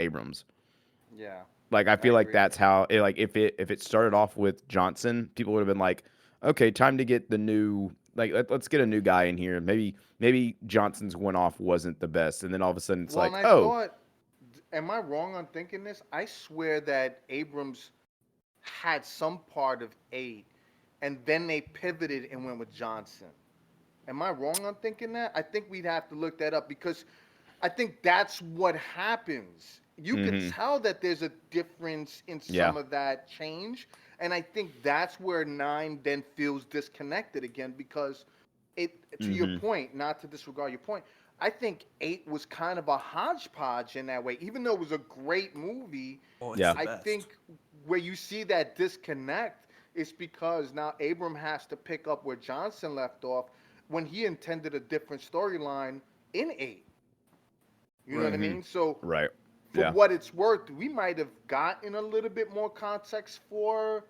Yeah, Like I I feel like agree. that's how it, like if it started off with Johnson, people would have been like, okay, time to get the new, like let's get a new guy in here. Maybe Johnson's one off wasn't the best, and then all of a sudden it's Well, and like, I oh, thought, am I wrong on thinking this? I swear that Abrams had some part of 8, and then they pivoted and went with Johnson. Am I wrong on thinking that? I think we'd have to look that up because I think that's what happens. You could mm-hmm, tell that there's a difference in yeah, some of that change, and I think that's where 9 then feels disconnected again because it. To your mm-hmm, point, not to disregard your point, I think 8 was kind of a hodgepodge in that way. Even though it was a great movie, Oh, it's yeah, the I best. think where you see that disconnect is because now Abram has to pick up where Johnson left off when he intended a different storyline in 8. You know what I Right. mm-hmm, mean? So, right, for yeah, what it's worth, we might have gotten a little bit more context for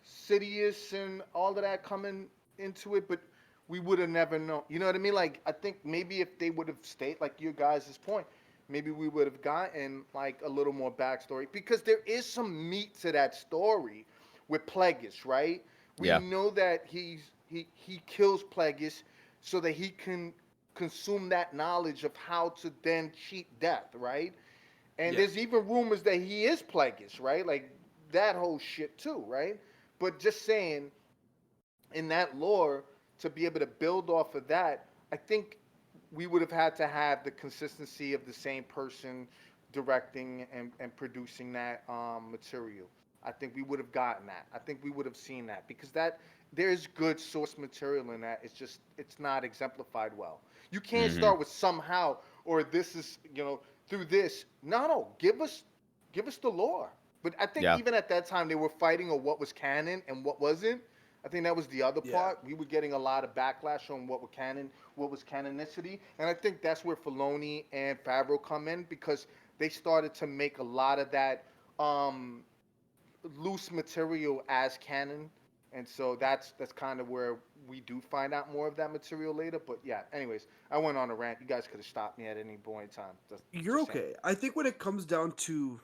Sidious and all of that coming into it, but we would have never known. You know what I mean? Like, I think maybe if they would have stayed, like your guys' point, maybe we would have gotten like a little more backstory because there is some meat to that story with Plagueis, right? We yeah, know that he kills Plagueis so that he can consume that knowledge of how to then cheat death, right? And Yeah. there's even rumors that he is Plagueis, right? Like that whole shit too, right? But just saying, in that lore, to be able to build off of that, I think we would have had to have the consistency of the same person directing and producing that material. I think we would have gotten that. I think we would have seen that because that there's good source material in that. It's just it's not exemplified well. You can't mm-hmm, start with somehow or this is through this. No, no, give us the lore. But I think yeah, even at that time they were fighting on what was canon and what wasn't. I think that was the other Yeah. part. We were getting a lot of backlash on what were canon, what was canonicity, and I think that's where Filoni and Favreau come in because they started to make a lot of that um, loose material as canon, and so that's kind of where we do find out more of that material later. But yeah, anyways, I went on a rant. You guys could have stopped me at any point in time. You're Just saying. okay. I think when it comes down to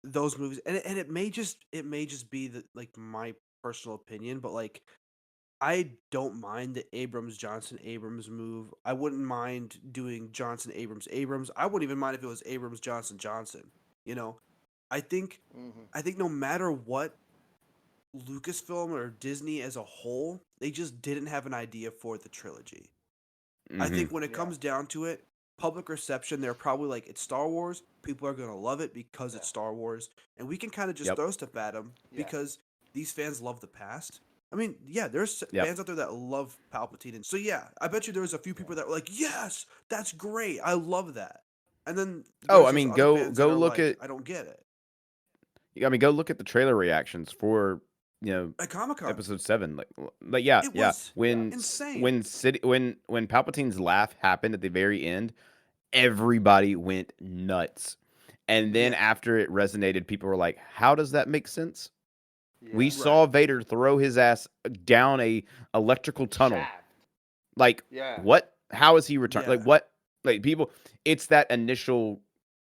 those movies, and it may just be the like my personal opinion, but like I don't mind the Abrams Johnson Abrams move. I wouldn't mind doing Johnson Abrams Abrams. I wouldn't even mind if it was Abrams Johnson Johnson. You know, I think Hmm. I think no matter what, Lucasfilm or Disney as a whole, they just didn't have an idea for the trilogy. I mm-hmm, think when it Yeah. comes down to it, public reception, they're probably like, it's Star Wars. People are going to love it because Yeah. it's Star Wars. And we can kind of just yep, throw stuff at them Yeah. because these fans love the past. I mean, yeah, there's yep. fans out there that love Palpatine. And so, yeah, I bet you there was a few people that were like, yes, that's great. I love that. And then Oh, there's I those mean, other go fans that go are look like, at I don't get it. go look at the trailer reactions for At Comic Con, episode 7. Like yeah, it yeah. was Yeah. insane. When Palpatine's laugh happened at the very end, everybody went nuts. And then Yeah, after it resonated, people were like, "How does that make sense? Yeah. We right. saw Vader throw his ass down a electrical tunnel. Shaft. Like, Yeah. what? How is he returned? Like, Yeah. what? Like, people, it's that initial,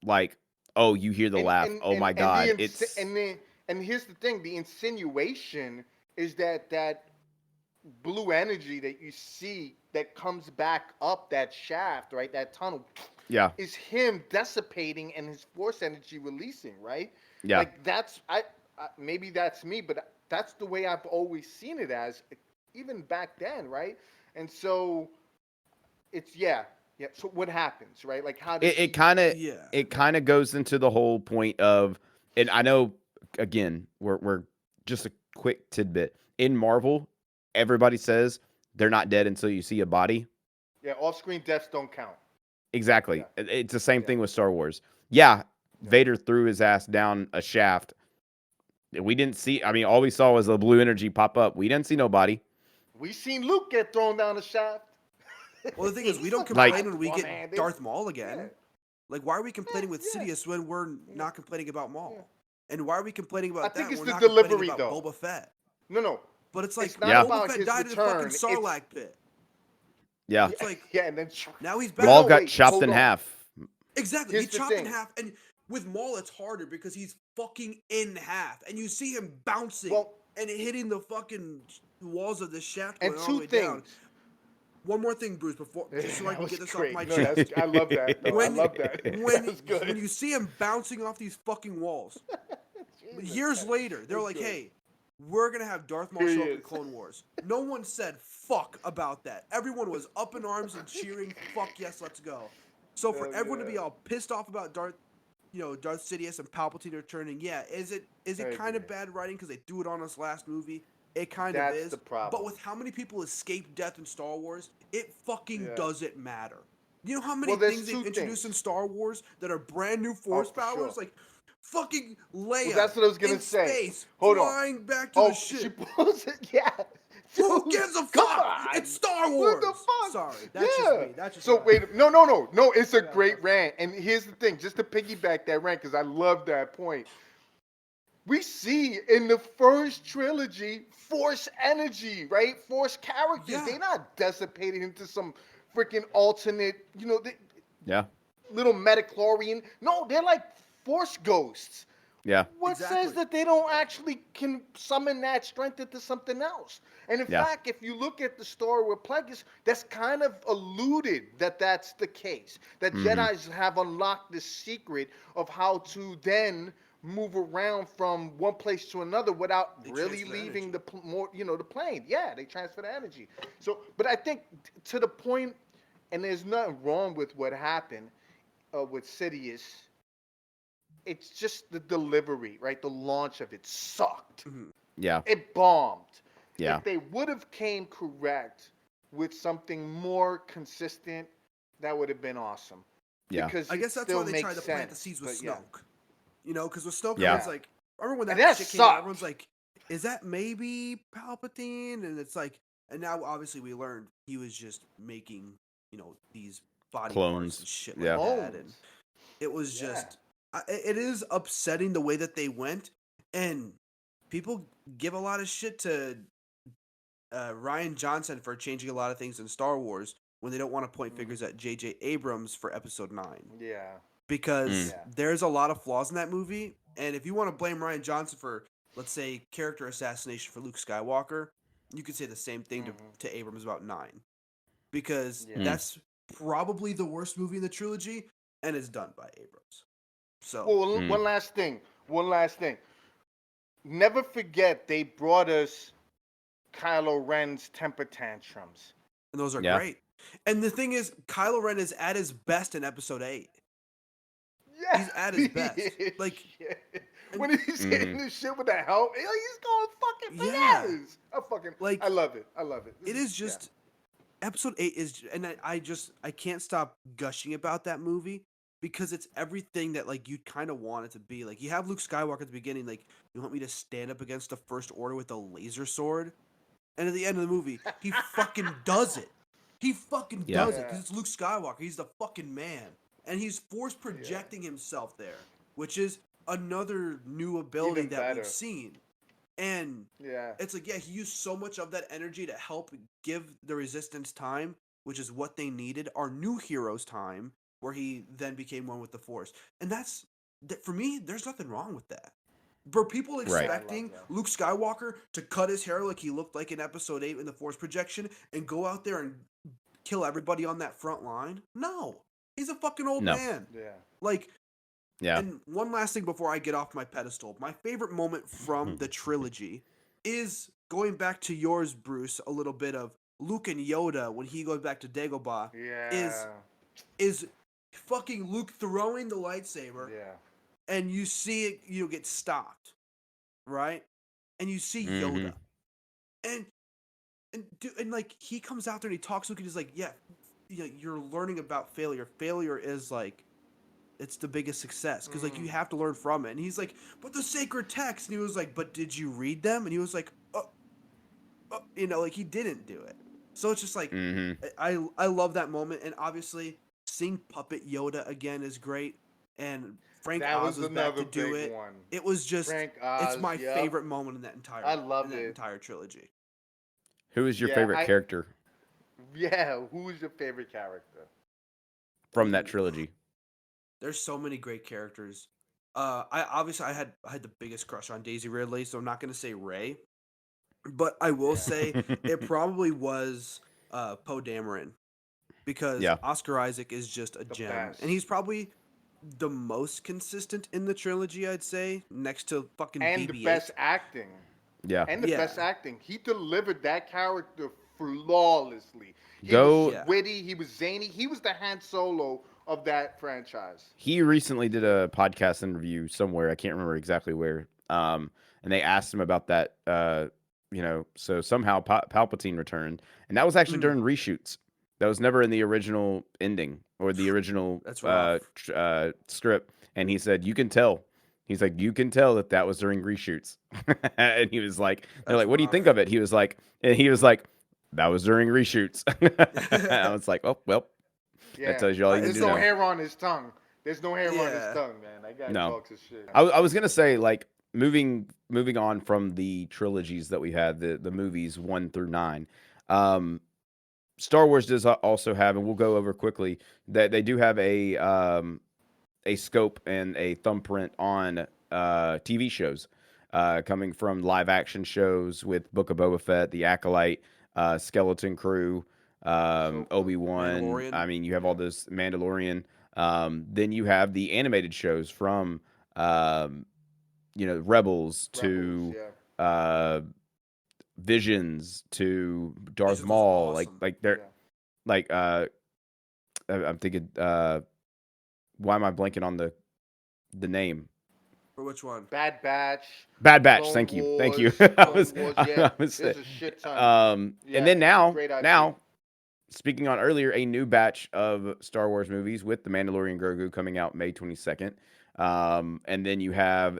like, oh, you hear the and laugh. and Oh and my and God. It's, and here's the thing: the insinuation is that blue energy that you see that comes back up that shaft, right? That tunnel yeah, is him dissipating and his force energy releasing, right? yeah. Like maybe that's me, but that's the way I've always seen it as, even back then, right? And so it's yeah. So what happens, right? Like how does It, it he? kind of, Yeah. it kind of goes into the whole point of, and I know, again, we're just a quick tidbit. In Marvel, everybody says they're not dead until you see a body. Yeah, off-screen deaths don't count. Exactly. Yeah, It's the same yeah, thing with Star Wars. Yeah, yeah. Vader threw his ass down a shaft. We didn't see. I mean, all we saw was the blue energy pop up. We didn't see nobody. We seen Luke get thrown down the shaft. Well, the thing is, we don't He's complain Like- when we get one-handed. Darth Maul again. Yeah. Like, why are we complaining with yeah. Sidious when we're not complaining about Maul? And why are we complaining about I think that? it's We're the not complaining delivery, about though. Boba Fett. No. But it's like, It's not Yeah. Boba about Fett his died in a fucking return. It's Sarlacc pit. Yeah. It's like, yeah, and then now he's back. Maul no, got wait, chopped hold in on. half. Exactly. Here's He the chopped in thing. half. And with Maul, it's harder because he's fucking in half. And you see him bouncing Well, and hitting the fucking walls of the shaft and going all the two way things. down. One more thing, Bruce, before just so I That can was get this great. off my No, chest. I love that. Though. I When- love that. When That's good. when you see him bouncing off these fucking walls, Jesus, years that- later, they're that's like, good. "Hey, we're gonna have Darth Maul Here show he up in is. Clone Wars." No one said fuck about that. Everyone was up in arms and cheering. Fuck yes, let's go. So for Hell everyone to be yeah. all pissed off about Darth Sidious and Palpatine returning, yeah, is it I kind of agree. bad writing because they threw it on us last movie? It kind That's of is. the problem. But with how many people escape death in Star Wars, it fucking Yeah. doesn't matter. You know how many Well, there's things they've two introduced in things. Star Wars that are brand new Force for powers? sure. Like fucking Leia that's what I was gonna in say. space, Hold on. flying back to Oh, the she ship. pulls it. Yeah. Who Dude, gives a come fuck? on. It's Star Wars. What the fuck? Sorry, that's yeah. just me. That's just so what I- wait. No. It's a Yeah, great that's- rant. And here's the thing, just to piggyback that rant, because I love that point. We see in the first trilogy Force energy, right? Force characters. Yeah. They're not dissipated into some freaking alternate, Yeah. little metachlorian. No, they're like Force ghosts. Yeah. What Exactly. says that they don't actually can summon that strength into something else? And in Yeah. fact, if you look at the story with Plagueis, that's kind of alluded that that's the case. That Jedis have unlocked the secret of how to then move around from one place to another without They really transfer leaving energy. the plane. Yeah, they transfer the energy. So, but I think to the point, and there's nothing wrong with what happened with Sidious. It's just the delivery, right? The launch of it sucked. Yeah. It bombed. Yeah. If they would have came correct with something more consistent, that would have been awesome. Yeah. Because I guess it that's still why they makes tried to plant the sense, seeds with but yeah. Snoke. You know, because with Snoke, Yeah. everyone's like, remember when And that that shit came out? sucked. Everyone's like, is that maybe Palpatine? And it's like, and now obviously we learned he was just making, these body Clones. parts and shit like Yeah. that. And Clones. it was Yeah. just, it is upsetting the way that they went. And people give a lot of shit to Ryan Johnson for changing a lot of things in Star Wars when they don't want to point fingers at J.J. Abrams for Episode 9. Yeah. Because Yeah. there's a lot of flaws in that movie. And if you want to blame Ryan Johnson for, let's say, character assassination for Luke Skywalker, you could say the same thing to Abrams about 9. Because Yeah. that's probably the worst movie in the trilogy, and it's done by Abrams. So, Well, one last thing. Never forget they brought us Kylo Ren's temper tantrums. and those are Yeah. great. And the thing is, Kylo Ren is at his best in Episode 8. Yeah. He's at his best. Like, when he's hitting this shit with the help, he's going fucking Yeah. bananas. Like, I love it. It is just Episode 8 is, and I can't stop gushing about that movie because it's everything that like you kind of want it to be. Like you have Luke Skywalker at the beginning, like you want me to stand up against the First Order with a laser sword, and at the end of the movie, he fucking does it. He fucking Yeah. does it because it's Luke Skywalker. He's the fucking man, and he's force projecting himself there, which is another new ability Even that better. we've seen. And Yeah. it's like, he used so much of that energy to help give the Resistance time, which is what they needed, our new hero's time, where he then became one with the Force. And for me, there's nothing wrong with that. Were people Right. expecting I love that. Luke Skywalker to cut his hair like he looked like in Episode 8 in the Force projection and go out there and kill everybody on that front line? No. He's a fucking old No. man. Yeah. Like, Yeah. and one last thing before I get off my pedestal. My favorite moment from the trilogy is going back to yours, Bruce, a little bit of Luke and Yoda when he goes back to Dagobah. Yeah. Is fucking Luke throwing the lightsaber Yeah. and you see it, get stopped, right? And you see Yoda. And like he comes out there and he talks to Luke and he's like, yeah, you're learning about failure. Failure is like, it's the biggest success because like you have to learn from it. And he's like, but the sacred text. And he was like, but did you read them? And he was like, like he didn't do it. So it's just like Mm-hmm. I love that moment, and obviously seeing Puppet Yoda again is great, and Frank That Oz was was back another to do big it. one. It was just Frank it's Oz, my yep. favorite moment I in loved that it. entire trilogy. Who is your Yeah, favorite character yeah, who's your favorite character? from that Ooh, trilogy? there's so many great characters. I had the biggest crush on Daisy Ridley, so I'm not gonna say Ray, but I will Yeah. say it probably was Poe Dameron because Yeah. Oscar Isaac is just a The gem, best. and he's probably the most consistent in the trilogy. I'd say next to fucking And the best BB-8. acting. Yeah. And the best Yeah, acting. He delivered that character flawlessly. He was Go. yeah. witty, he was zany, he was the Han Solo of that franchise. He recently did a podcast interview somewhere. I can't remember exactly where. And they asked him about that. So somehow Palpatine returned, and that was actually Mm, during reshoots. That was never in the original ending or the original that's rough. script. And he said, "You can tell." He's like, "You can tell that was during reshoots." And he was like, "They're That's like, what do you think rough. of it?" And he was like, "That was during reshoots." I was like, "Oh well, that Yeah. tells you all you need There's to no know." hair on his tongue. There's no hair on his Yeah. tongue, man. That guy No, talks his shit. I was gonna say like moving on from the trilogies that we had, the movies 1 through 9. Um, Star Wars does also have, and we'll go over quickly that they do have a scope and a thumbprint on TV shows, coming from live action shows with Book of Boba Fett, The Acolyte, Skeleton Crew, Ahsoka. Obi Wan. Mandalorian. I mean, you have all Yeah. this Mandalorian. Then you have the animated shows from um, Rebels Rebels, to yeah. uh, Visions to Darth Visions was Maul. Like awesome. like they're Yeah. like I'm thinking. Why am I blanking on the name? For which one? Bad Batch, Bad Batch. Clone Thank you. Thank you. Wars, Clone Wars, yeah. I was There's a shit ton. and Yeah, then now, great IP. now, speaking on earlier, a new batch of Star Wars movies with the Mandalorian Grogu coming out May 22nd. And then you have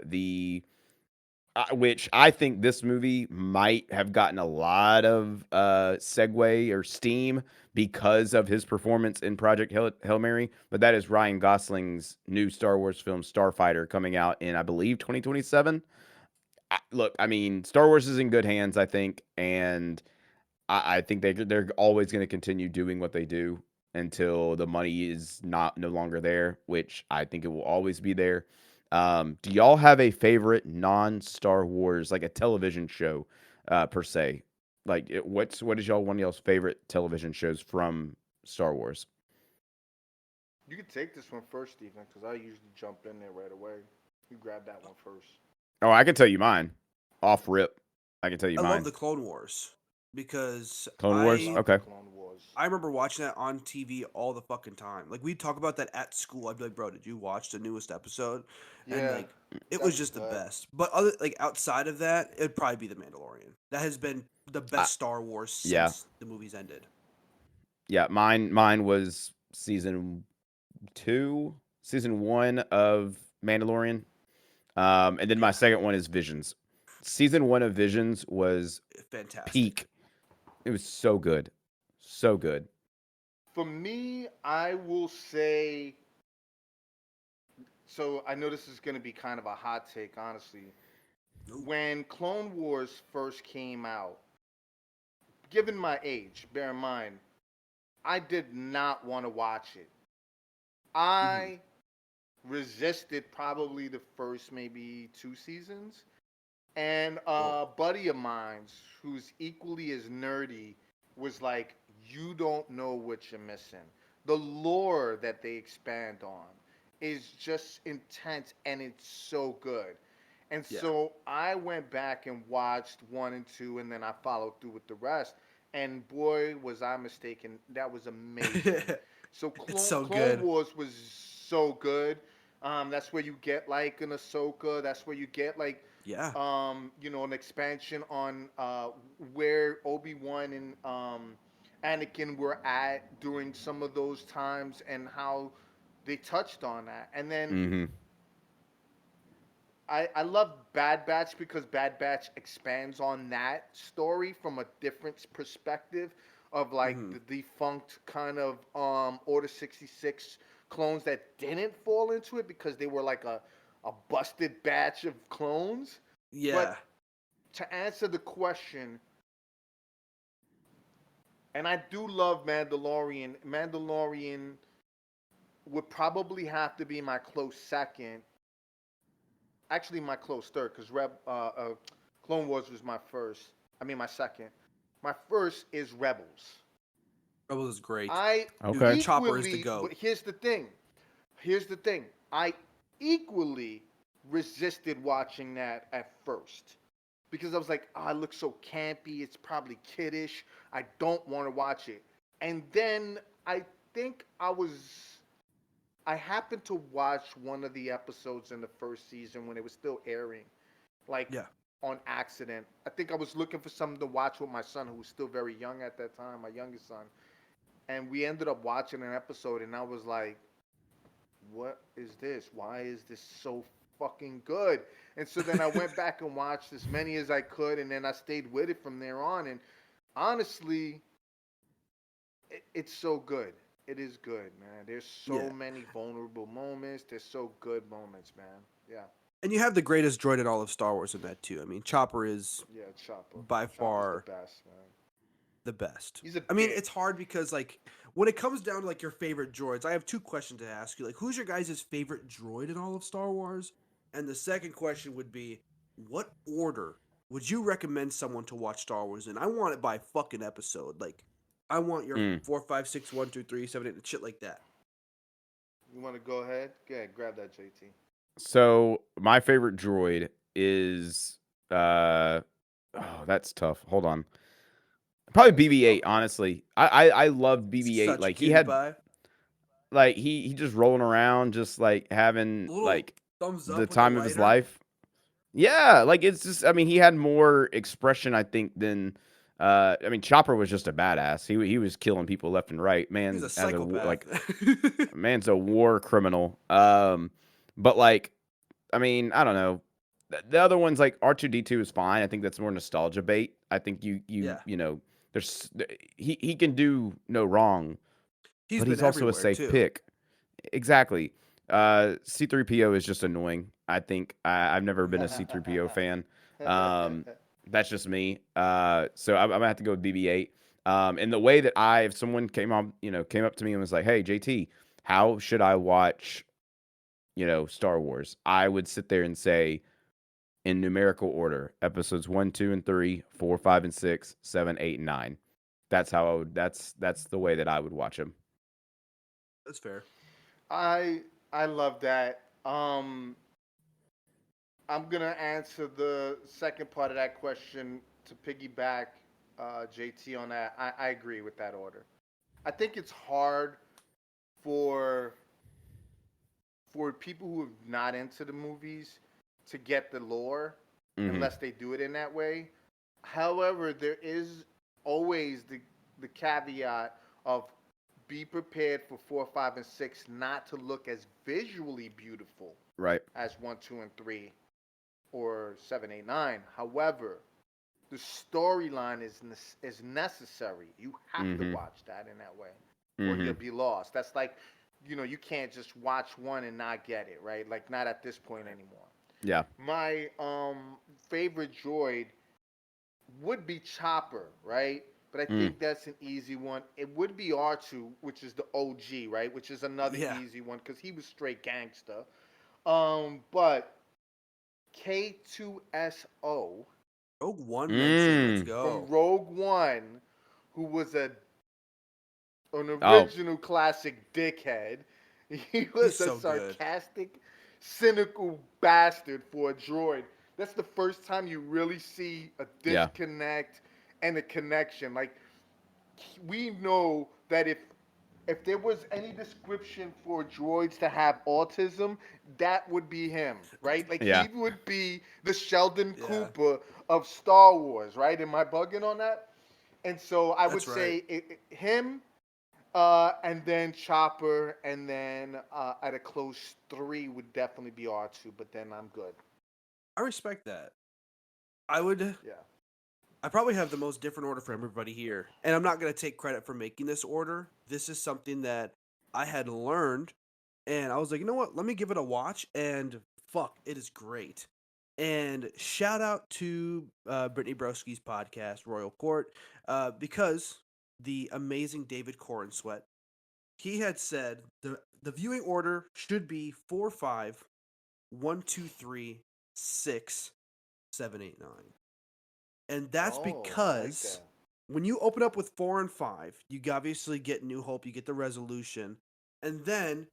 which I think this movie might have gotten a lot of segue or steam because of his performance in Project Hail Mary, but that is Ryan Gosling's new Star Wars film Starfighter coming out in, I believe, 2027. Look, I mean, Star Wars is in good hands, I think, and I think they're always going to continue doing what they do until the money is no longer there, which I think it will always be there. Do y'all have a favorite non-Star Wars, like a television show, per se? Like, what is one of y'all's favorite television shows from Star Wars? You could take this one first, Stephen, because I usually jump in there right away. You grab that one first. Oh, I can tell you mine. Off rip, I can tell you I love mine. the Clone Wars because Clone Wars. I Love the Okay. Clone Wars. I remember watching that on TV all the fucking time. Like we'd talk about that at school. I'd be like, "Bro, did you watch the newest episode?" And Yeah, like it was that's a just the fact. best. But other like outside of that, it'd probably be the Mandalorian. That has been the I, best Star Wars yeah, since the movies ended. yeah. Mine was season 1 of Mandalorian. And then my Yeah, second one is Visions. Season 1 of Visions was fantastic. peak. It was so good. So good. For me, I will say. So I know this is going to be kind of a hot take, honestly. Ooh. When Clone Wars first came out, given my age, bear in mind, I did not want to watch it. Mhm. I resisted probably the first maybe 2 seasons. And Whoa. a buddy of mine who's equally as nerdy was like, "You don't know what you're missing. The lore that they expand on is just intense and it's so good." And Yeah. so I went back and watched 1 and 2, and then I followed through with the rest. And boy, was I mistaken. That was amazing. So It's Clone, so Clone good. Wars was so good. That's where you get like an Ahsoka. That's where you get like Yeah. an expansion on where Obi Wan and Anakin were at during some of those times and how they touched on that. And then Mm-hmm. I love Bad Batch because Bad Batch expands on that story from a different perspective of like Mhm. the defunct kind of Order 66 clones that didn't fall into it because they were like a busted batch of clones. Yeah. But to answer the question, and I do love Mandalorian. Mandalorian would probably have to be my close second. Actually, my close third, because Clone Wars was my first. I mean, my second. My first is Rebels. Rebels is great. I Dude, Okay. Chopper is the equally, goat. but here's the thing. Here's the thing. I equally resisted watching that at first because I was like, oh, it looks so campy. It's probably kiddish. I don't want to watch it. And then I think I happened to watch one of the episodes in the first season when it was still airing, like Yeah. on accident. I think I was looking for something to watch with my son, who was still very young at that time, my youngest son. And we ended up watching an episode, and I was like, what is this? Why is this so fucking good? And so then I went back and watched as many as I could, and then I stayed with it from there on. And honestly, it's so good. It is good, man. There's so Yeah. many vulnerable moments. There's so good moments, man. Yeah, And you have the greatest droid in all of Star Wars in that too. I mean, Chopper is yeah, Chopper. by Chopper's the far best, man. the best. He's a I mean, dick. it's hard because like when it comes down to like your favorite droids, I have two questions to ask you. Like, who's your guys' favorite droid in all of Star Wars? And the second question would be, what order would you recommend someone to watch Star Wars in? I want it by fucking episode. Like, I want your Mm. 4, 5, 6, 1, 2, 3, 7, 8, and shit like that. You want to go ahead? Go ahead, grab that, JT. So my favorite droid is oh, that's tough. Hold on. Probably That's a BB-8, tough one. honestly. I love BB-8. Such a Like he cutie had pie. like he just rolling around just like having A little like thumbs the up with a time of his lighter. life. Yeah, like it's just I mean he had more expression I think than I mean Chopper was just a badass. He was killing people left and right. He was a Man as a psychopath. like man's a war criminal. But like I mean, I don't know. The other ones like R2D2 is fine. I think that's more nostalgia bait. I think Yeah. you know, there's he can do no wrong, He's but been he's also a everywhere safe too. pick. Exactly. C3PO is just annoying. I think I've never been a C3PO fan. Um, that's just me. So I'm gonna have to go with BB-8. And the way that if someone came up to me and was like, "Hey, JT, how should I watch, Star Wars?" I would sit there and say, in numerical order, episodes 1, 2, and 3, 4, 5, and 6, 7, 8, and 9. That's how I would. That's the way that I would watch them. That's fair. I love that. I'm gonna answer the second part of that question to piggyback JT on that. I agree with that order. I think it's hard for people who are not into the movies to get the lore Mm-hmm. unless they do it in that way. However, there is always the caveat of be prepared for 4, 5, and 6 not to look as visually beautiful Right. as 1, 2, and 3 or 7, 8, 9. However, the storyline is necessary. You have to Mm-hmm. watch that in that way, or Mm-hmm. you'll be lost. That's like, you can't just watch one and not get it, right? Like not at this point anymore. Yeah. My favorite droid would be Chopper, right? But I Mm. think that's an easy one. It would be R2, which is the OG, right? Which is another Yeah. easy one because he was straight gangster. But K2SO Rogue One mention. Let's Mm. from go. Rogue One, who was an Oh, original classic dickhead. He He's was a so good. sarcastic, cynical bastard for a droid. That's the first time you really see a yeah. disconnect and a connection. Like we know that if there was any description for droids to have autism, that would be him, right? Like Yeah. he would be the Sheldon Yeah. Cooper of Star Wars, right? Am I bugging on that? And so I would That's right. say him, and then Chopper, and then at a close 3 would definitely be R2, but then I'm good. I respect that. I would Yeah. I probably have the most different order for everybody here, and I'm not gonna take credit for making this order. This is something that I had learned, and I was like, you know what? Let me give it a watch, and fuck, it is great. And shout out to Brittany Broski's podcast, Royal Court, because the amazing David Cornsweat, he had said the viewing order should be 4, 5, 1, 2, 3, 6, 7, 8, 9. And that's Oh, I like because that. when you open up with 4 and 5, you obviously get New Hope, you get the resolution, and then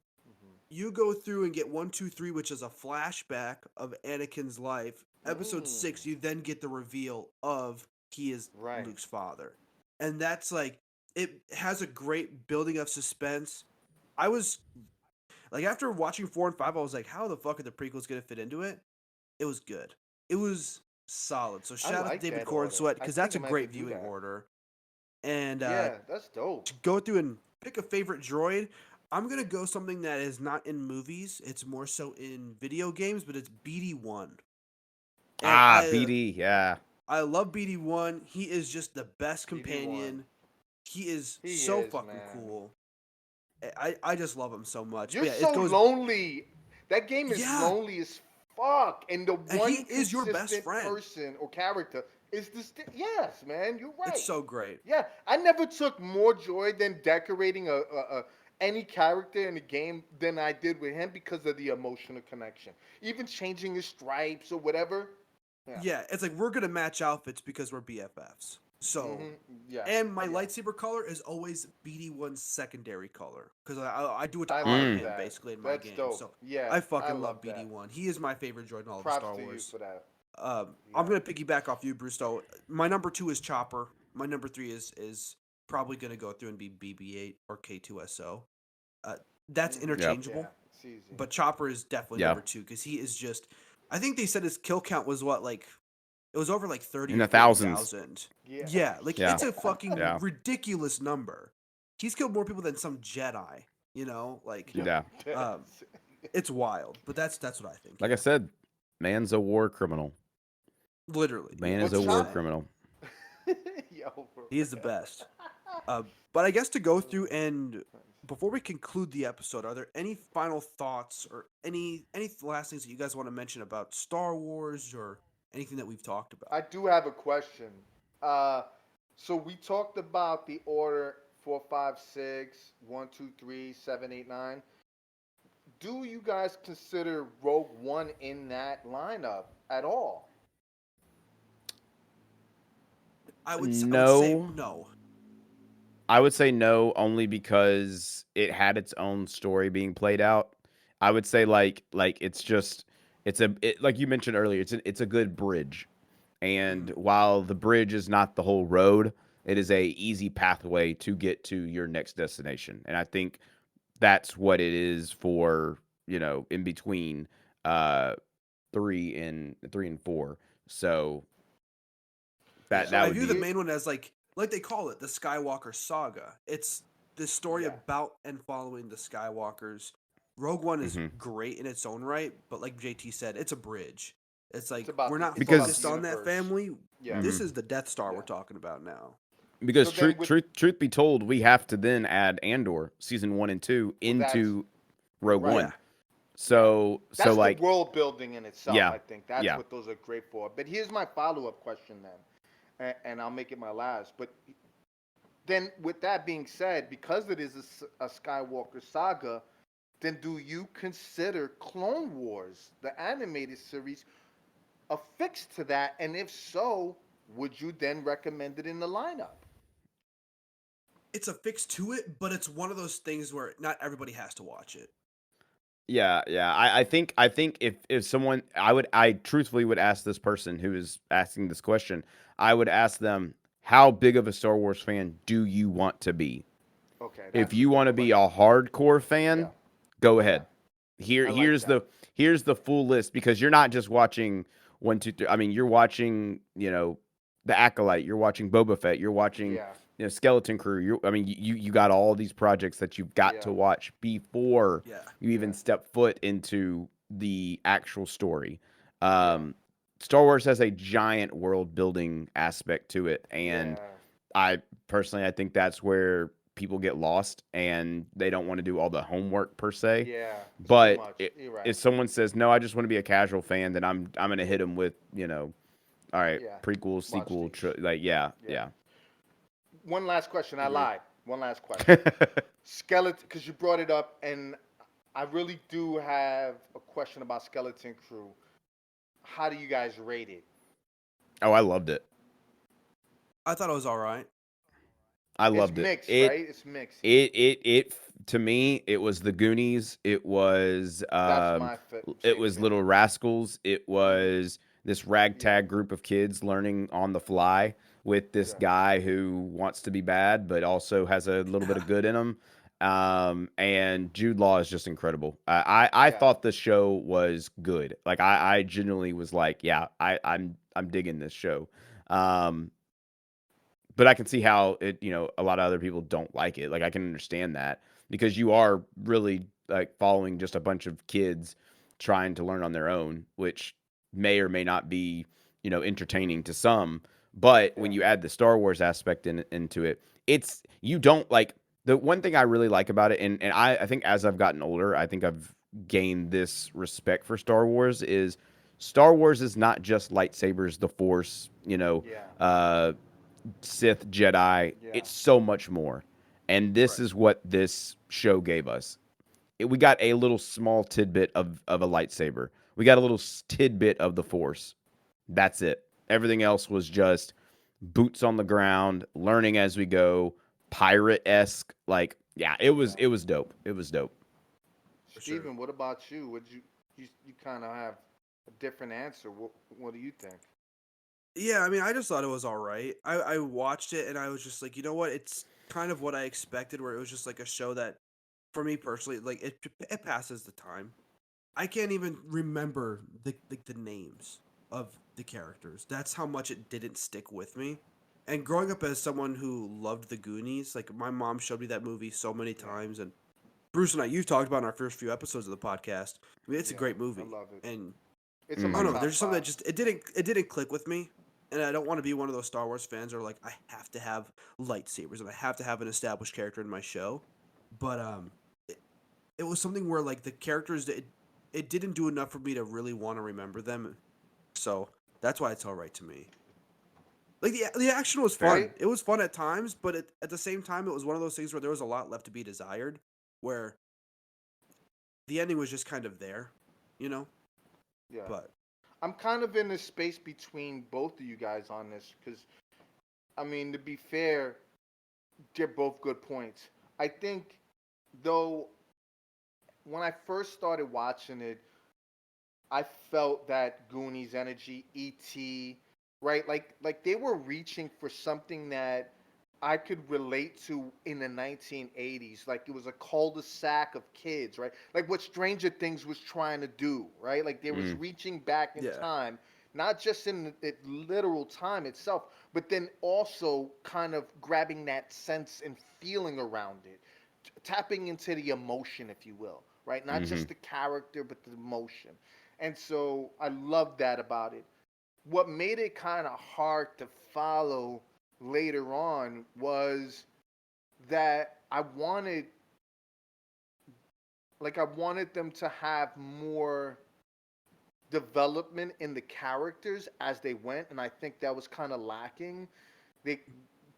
you go through and get 1, 2, 3, which is a flashback of Anakin's life. Episode 6, you then get the reveal of he is Right. Luke's father. And that's like, it has a great building of suspense. I was like, after watching 4 and 5, I was like, how the fuck are the prequels going to fit into it? It was good. It was solid. So shout out like to David that order. Cornsweat, I because think that's I a might great have to do viewing that. order. And Yeah, that's dope. to go through and pick a favorite droid, I'm going to go something that is not in movies. It's more so in video games, but it's BD1. And BD, yeah. I love BD1. He is just the best BD1. companion. He is He so is, fucking man. cool. I just love him so much. You're But yeah, so it goes. lonely. That game is Yeah. lonely as fuck. And the And one he is your best consistent friend. person or character is this. Yes, man, you're right. It's so great. Yeah, I never took more joy than decorating any character in a game than I did with him because of the emotional connection. Even changing his stripes or whatever. Yeah, it's like we're gonna match outfits because we're BFFs. So, Yeah. and my Yeah. lightsaber color is always BD1's secondary color because I do it to I honor love him that. basically in my That's game. dope. So Yeah, I fucking I love love that. BD1. He is my favorite droid in all of Props Star to you Wars. for that. I'm Yeah. gonna piggyback off you, Bruce. Though my number 2 is Chopper. My number 3 is probably gonna go through and be BB-8 or K2SO. That's interchangeable. Yeah, it's easy. But Chopper is definitely Yeah. number 2 because he is just. I think they said his kill count was what, like it was over like 30 In or the thousands. 40,000. Yeah. Yeah, like Yeah. it's a fucking Yeah. ridiculous number. He's killed more people than some Jedi. You know, like Yeah. it's wild. But that's what I think. Like I said, man's a war criminal. Literally, Man Well, is a war Chop- criminal. Yo, for he is the real. best. But I guess to go through and before we conclude the episode, are there any final thoughts or any last things that you guys want to mention about Star Wars or anything that we've talked about? I do have a question. So we talked about the order 4, 5, 6, 1, 2, 3, 7, 8, 9. Do you guys consider Rogue One in that lineup at all? I would say No. no. I would say no, only because it had its own story being played out. I would say like it's just like you mentioned earlier, it's a good bridge. And while the bridge is not the whole road, it is a easy pathway to get to your next destination. And I think that's what it is for, in between 3 and 4. So that I would view be the main one as like they call it the Skywalker saga. It's the story about and following the Skywalkers. Rogue One is great in its own right, but like JT said, it's a bridge. It's like about we're the- not it's about focused the on that universe. family. Yeah. This is the Death Star Yeah. we're talking about now. Because So then truth be told, we have to then add Andor season 1 and 2 into Rogue right. One. Yeah. So That's like the world building in itself, Yeah. I think. That's Yeah. what those are great for. But here's my follow-up question then, and I'll make it my last. But then with that being said, because it is a Skywalker saga, then do you consider Clone Wars, the animated series, affixed to that? And if so, would you then recommend it in the lineup? It's a fix to it, but it's one of those things where not everybody has to watch it. yeah. I think if someone I truthfully would ask this person who is asking this question, I would ask them, how big of a Star Wars fan do you want to be? Okay. If that's you a want to good be a question. hardcore fan, Yeah. go ahead. I like Here's that. the full list, because you're not just watching 1, 2, 3. I mean, you're watching, the Acolyte, you're watching Boba Fett, you're watching, Yeah. Skeleton Crew. You got all these projects that you've got to Yeah. watch before Yeah. you even Yeah. step foot into the actual story. Yeah. Star Wars has a giant world building aspect to it, and Yeah. I personally I think that's where people get lost and they don't want to do all the homework per se. Yeah. Too But much. You're right. if someone says no, I just want to be a casual fan, then I'm gonna hit them with all right, Yeah. prequel, Watch sequel, these. like yeah, Yeah. yeah. One last question. I Agree. lied. One last question. Skeleton, because you brought it up, and I really do have a question about Skeleton Crew. How do you guys rate it? Oh, I loved it. I thought it was all right. I It's loved it. mixed, right? It's mixed. To me, it was the Goonies. That's my It same was thing. Little Rascals. It Hmm. was this Yeah. ragtag group of kids learning on the fly with this Yeah. guy who wants to be bad but also has a little bit of good in him. And Jude Law is just incredible. I Yeah. thought the show was good. Like I genuinely was like, yeah, I'm digging this show. Um, but I can see how a lot of other people don't like it. Like I can understand that because you are really like following just a bunch of kids trying to learn on their own, which may or may not be, entertaining to some. But when Yeah. you add the Star Wars aspect into it, you don't like the one thing I really like about it, and I think as I've gotten older, I think I've gained this respect for Star Wars is Star Wars is not just lightsabers, the Force, Yeah. uh, Sith, Jedi. Yeah. It's so much more. And this Right. is what this show gave us. We got a little small tidbit of a lightsaber. We got a little tidbit of the Force. That's it. Everything else was just boots on the ground, learning as we go, pirate esque. Like, yeah, Yeah. it was dope. It was dope. For sure. Steven, what about you? Would you kind of have a different answer? What do you think? Yeah, I mean, I just thought it was all right. I watched it and I was just like, you know what? It's kind of what I expected, where it was just like a show that, for me personally, like it passes the time. I can't even remember the names of the characters. That's how much it didn't stick with me. And growing up as someone who loved the Goonies, like my mom showed me that movie so many Yeah. times, and Bruce and I, you've talked about in our first few episodes of the podcast. I mean, it's a Yeah. great I movie, love it. and It's in I my don't Hmm. know. There's top just something that five. just it didn't click with me, and I don't want to be one of those Star Wars fans that are like I have to have lightsabers and I have to have an established character in my show. But it was something where like the characters it didn't do enough for me to really want to remember them. So that's why it's all right to me. Like the action was Fair. fun. It was fun at times, but at the same time, it was one of those things where there was a lot left to be desired. Where the ending was just kind of there, you know. Yeah. But I'm kind of in the space between both of you guys on this because, I mean, to be fair, they're both good points. I think, though, when I first started watching it, I felt that Goonies energy, E.T., right? Like they were reaching for something that I could relate to in the 1980s. Like it was a cul-de-sac of kids, right? Like what Stranger Things was trying to do, right? Like they was Mm. reaching back in yeah, time, not just in the literal time itself, but then also kind of grabbing that sense and feeling around it, tapping into the emotion, if you will, right? Not Hmm. just the character, but the emotion. And so I love that about it. What made it kind of hard to follow later on was that I wanted them to have more development in the characters as they went, and I think that was kind of lacking. They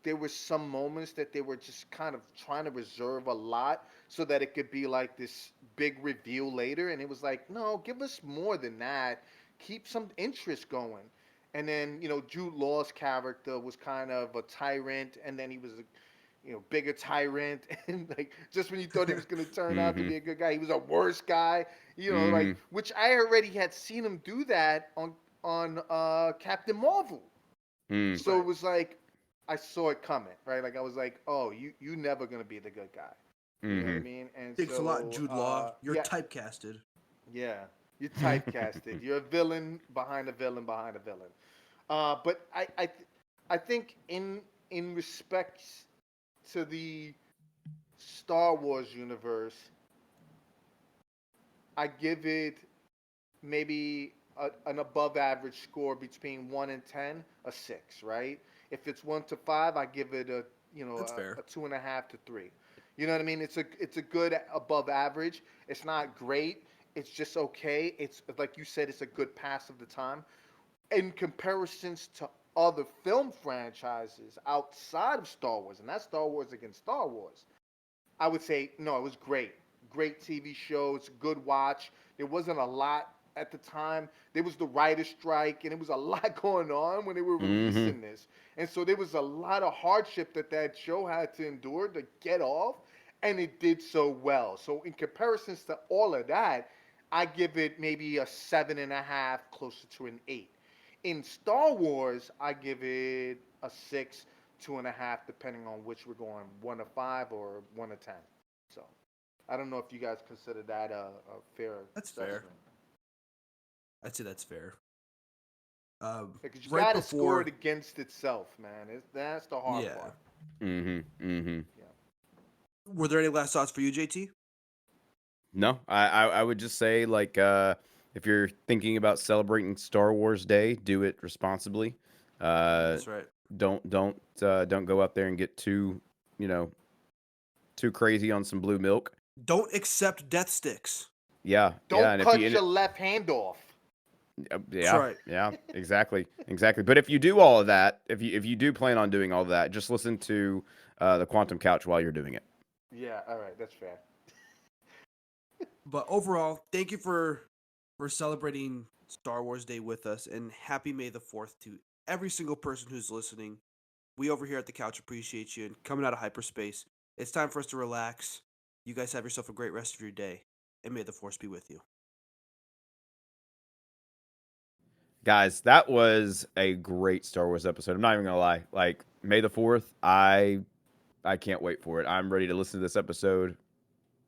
there were some moments that they were just kind of trying to reserve a lot so that it could be like this big reveal later, and it was like, no, give us more than that. Keep some interest going. And then Jude Law's character was kind of a tyrant, and then he was a bigger tyrant, and like just when you thought he was gonna turn out to Hmm. be a good guy, he was a worse guy. Like Hmm. which I already had seen him do that on Captain Marvel. Mm. So it right. was like I saw it coming, right? Like I was like, oh, you never gonna be the good guy. You know what I Hmm. mean? And Thanks a lot, so Jude Law. You're yeah, typecasted. yeah, you're typecasted. You're a villain behind a villain behind a villain. But I think in respects to the Star Wars universe, I give it maybe an above average score between 1 and 10, a 6, right? If it's 1 to 5, I give it That's fair. a 2.5 to 3. You know what I mean? It's a good above average. It's not great. It's just okay. It's like you said, it's a good pass of the time. In comparisons to other film franchises outside of Star Wars, and that's Star Wars against Star Wars, I would say no, it was great. Great TV show. It's a good watch. There wasn't a lot at the time. There was the writer's strike, and it was a lot going on when they were releasing this. And so there was a lot of hardship that show had to endure to get off, and it did so well. So in comparisons to all of that, I give it maybe a 7.5, closer to an 8. In Star Wars, I give it a 6, 2.5, depending on which we're going, 1 to 5 or 1 to 10. So I don't know if you guys consider that a fair That's assessment. fair. I'd say that's fair. Because you Right gotta score before, it against itself, man. That's the hard yeah. part. Were there any last thoughts for you, JT? No, I would just say, like, if you're thinking about celebrating Star Wars Day, do it responsibly. That's right. Don't go out there and get too crazy on some blue milk. Don't accept death sticks. Yeah, Don't yeah, and cut if your left hand off. yeah, right. yeah, exactly. But if you do all of that, if you do plan on doing all of that, just listen to the Quantum Couch while you're doing it. Yeah, all right, that's fair. But overall, thank you for celebrating Star Wars Day with us, and happy May the 4th to every single person who's listening. We over here at the couch appreciate you, and coming out of hyperspace, it's time for us to relax. You guys have yourself a great rest of your day, and may the Force be with you. Guys, that was a great Star Wars episode. I'm not even gonna lie. Like, May the 4th, I can't wait for it. I'm ready to listen to this episode.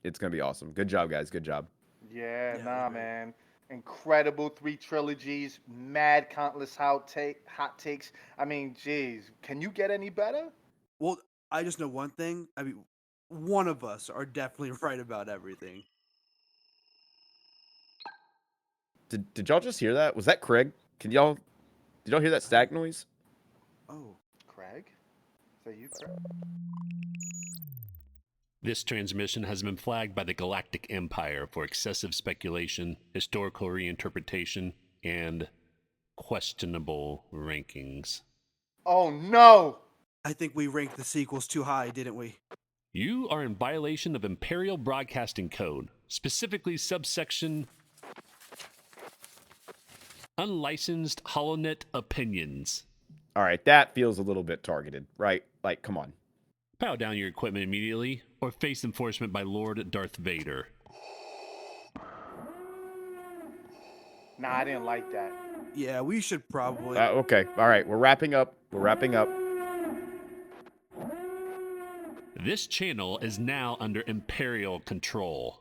It's gonna be awesome. Good job, guys. Good job. Yeah, Yeah, nah, it was great. man. Incredible 3 trilogies, mad countless hot takes. I mean, geez, can you get any better? Well, I just know one thing. I mean, one of us are definitely right about everything. Did y'all just hear that? Was that Craig? Did y'all hear that stack noise? Oh. Craig? Is that you, Craig? This transmission has been flagged by the Galactic Empire for excessive speculation, historical reinterpretation, and questionable rankings. Oh, no! I think we ranked the sequels too high, didn't we? You are in violation of Imperial Broadcasting Code, specifically subsection Unlicensed HoloNet Opinions. All right, that feels a little bit targeted, right? Like, come on. Pow down your equipment immediately, or face enforcement by Lord Darth Vader. Nah, I didn't like that. Yeah, we should probably. Okay, all right, we're wrapping up. This channel is now under Imperial control.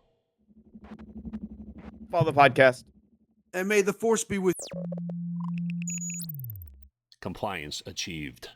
Follow the podcast. And may the Force be with. Compliance achieved.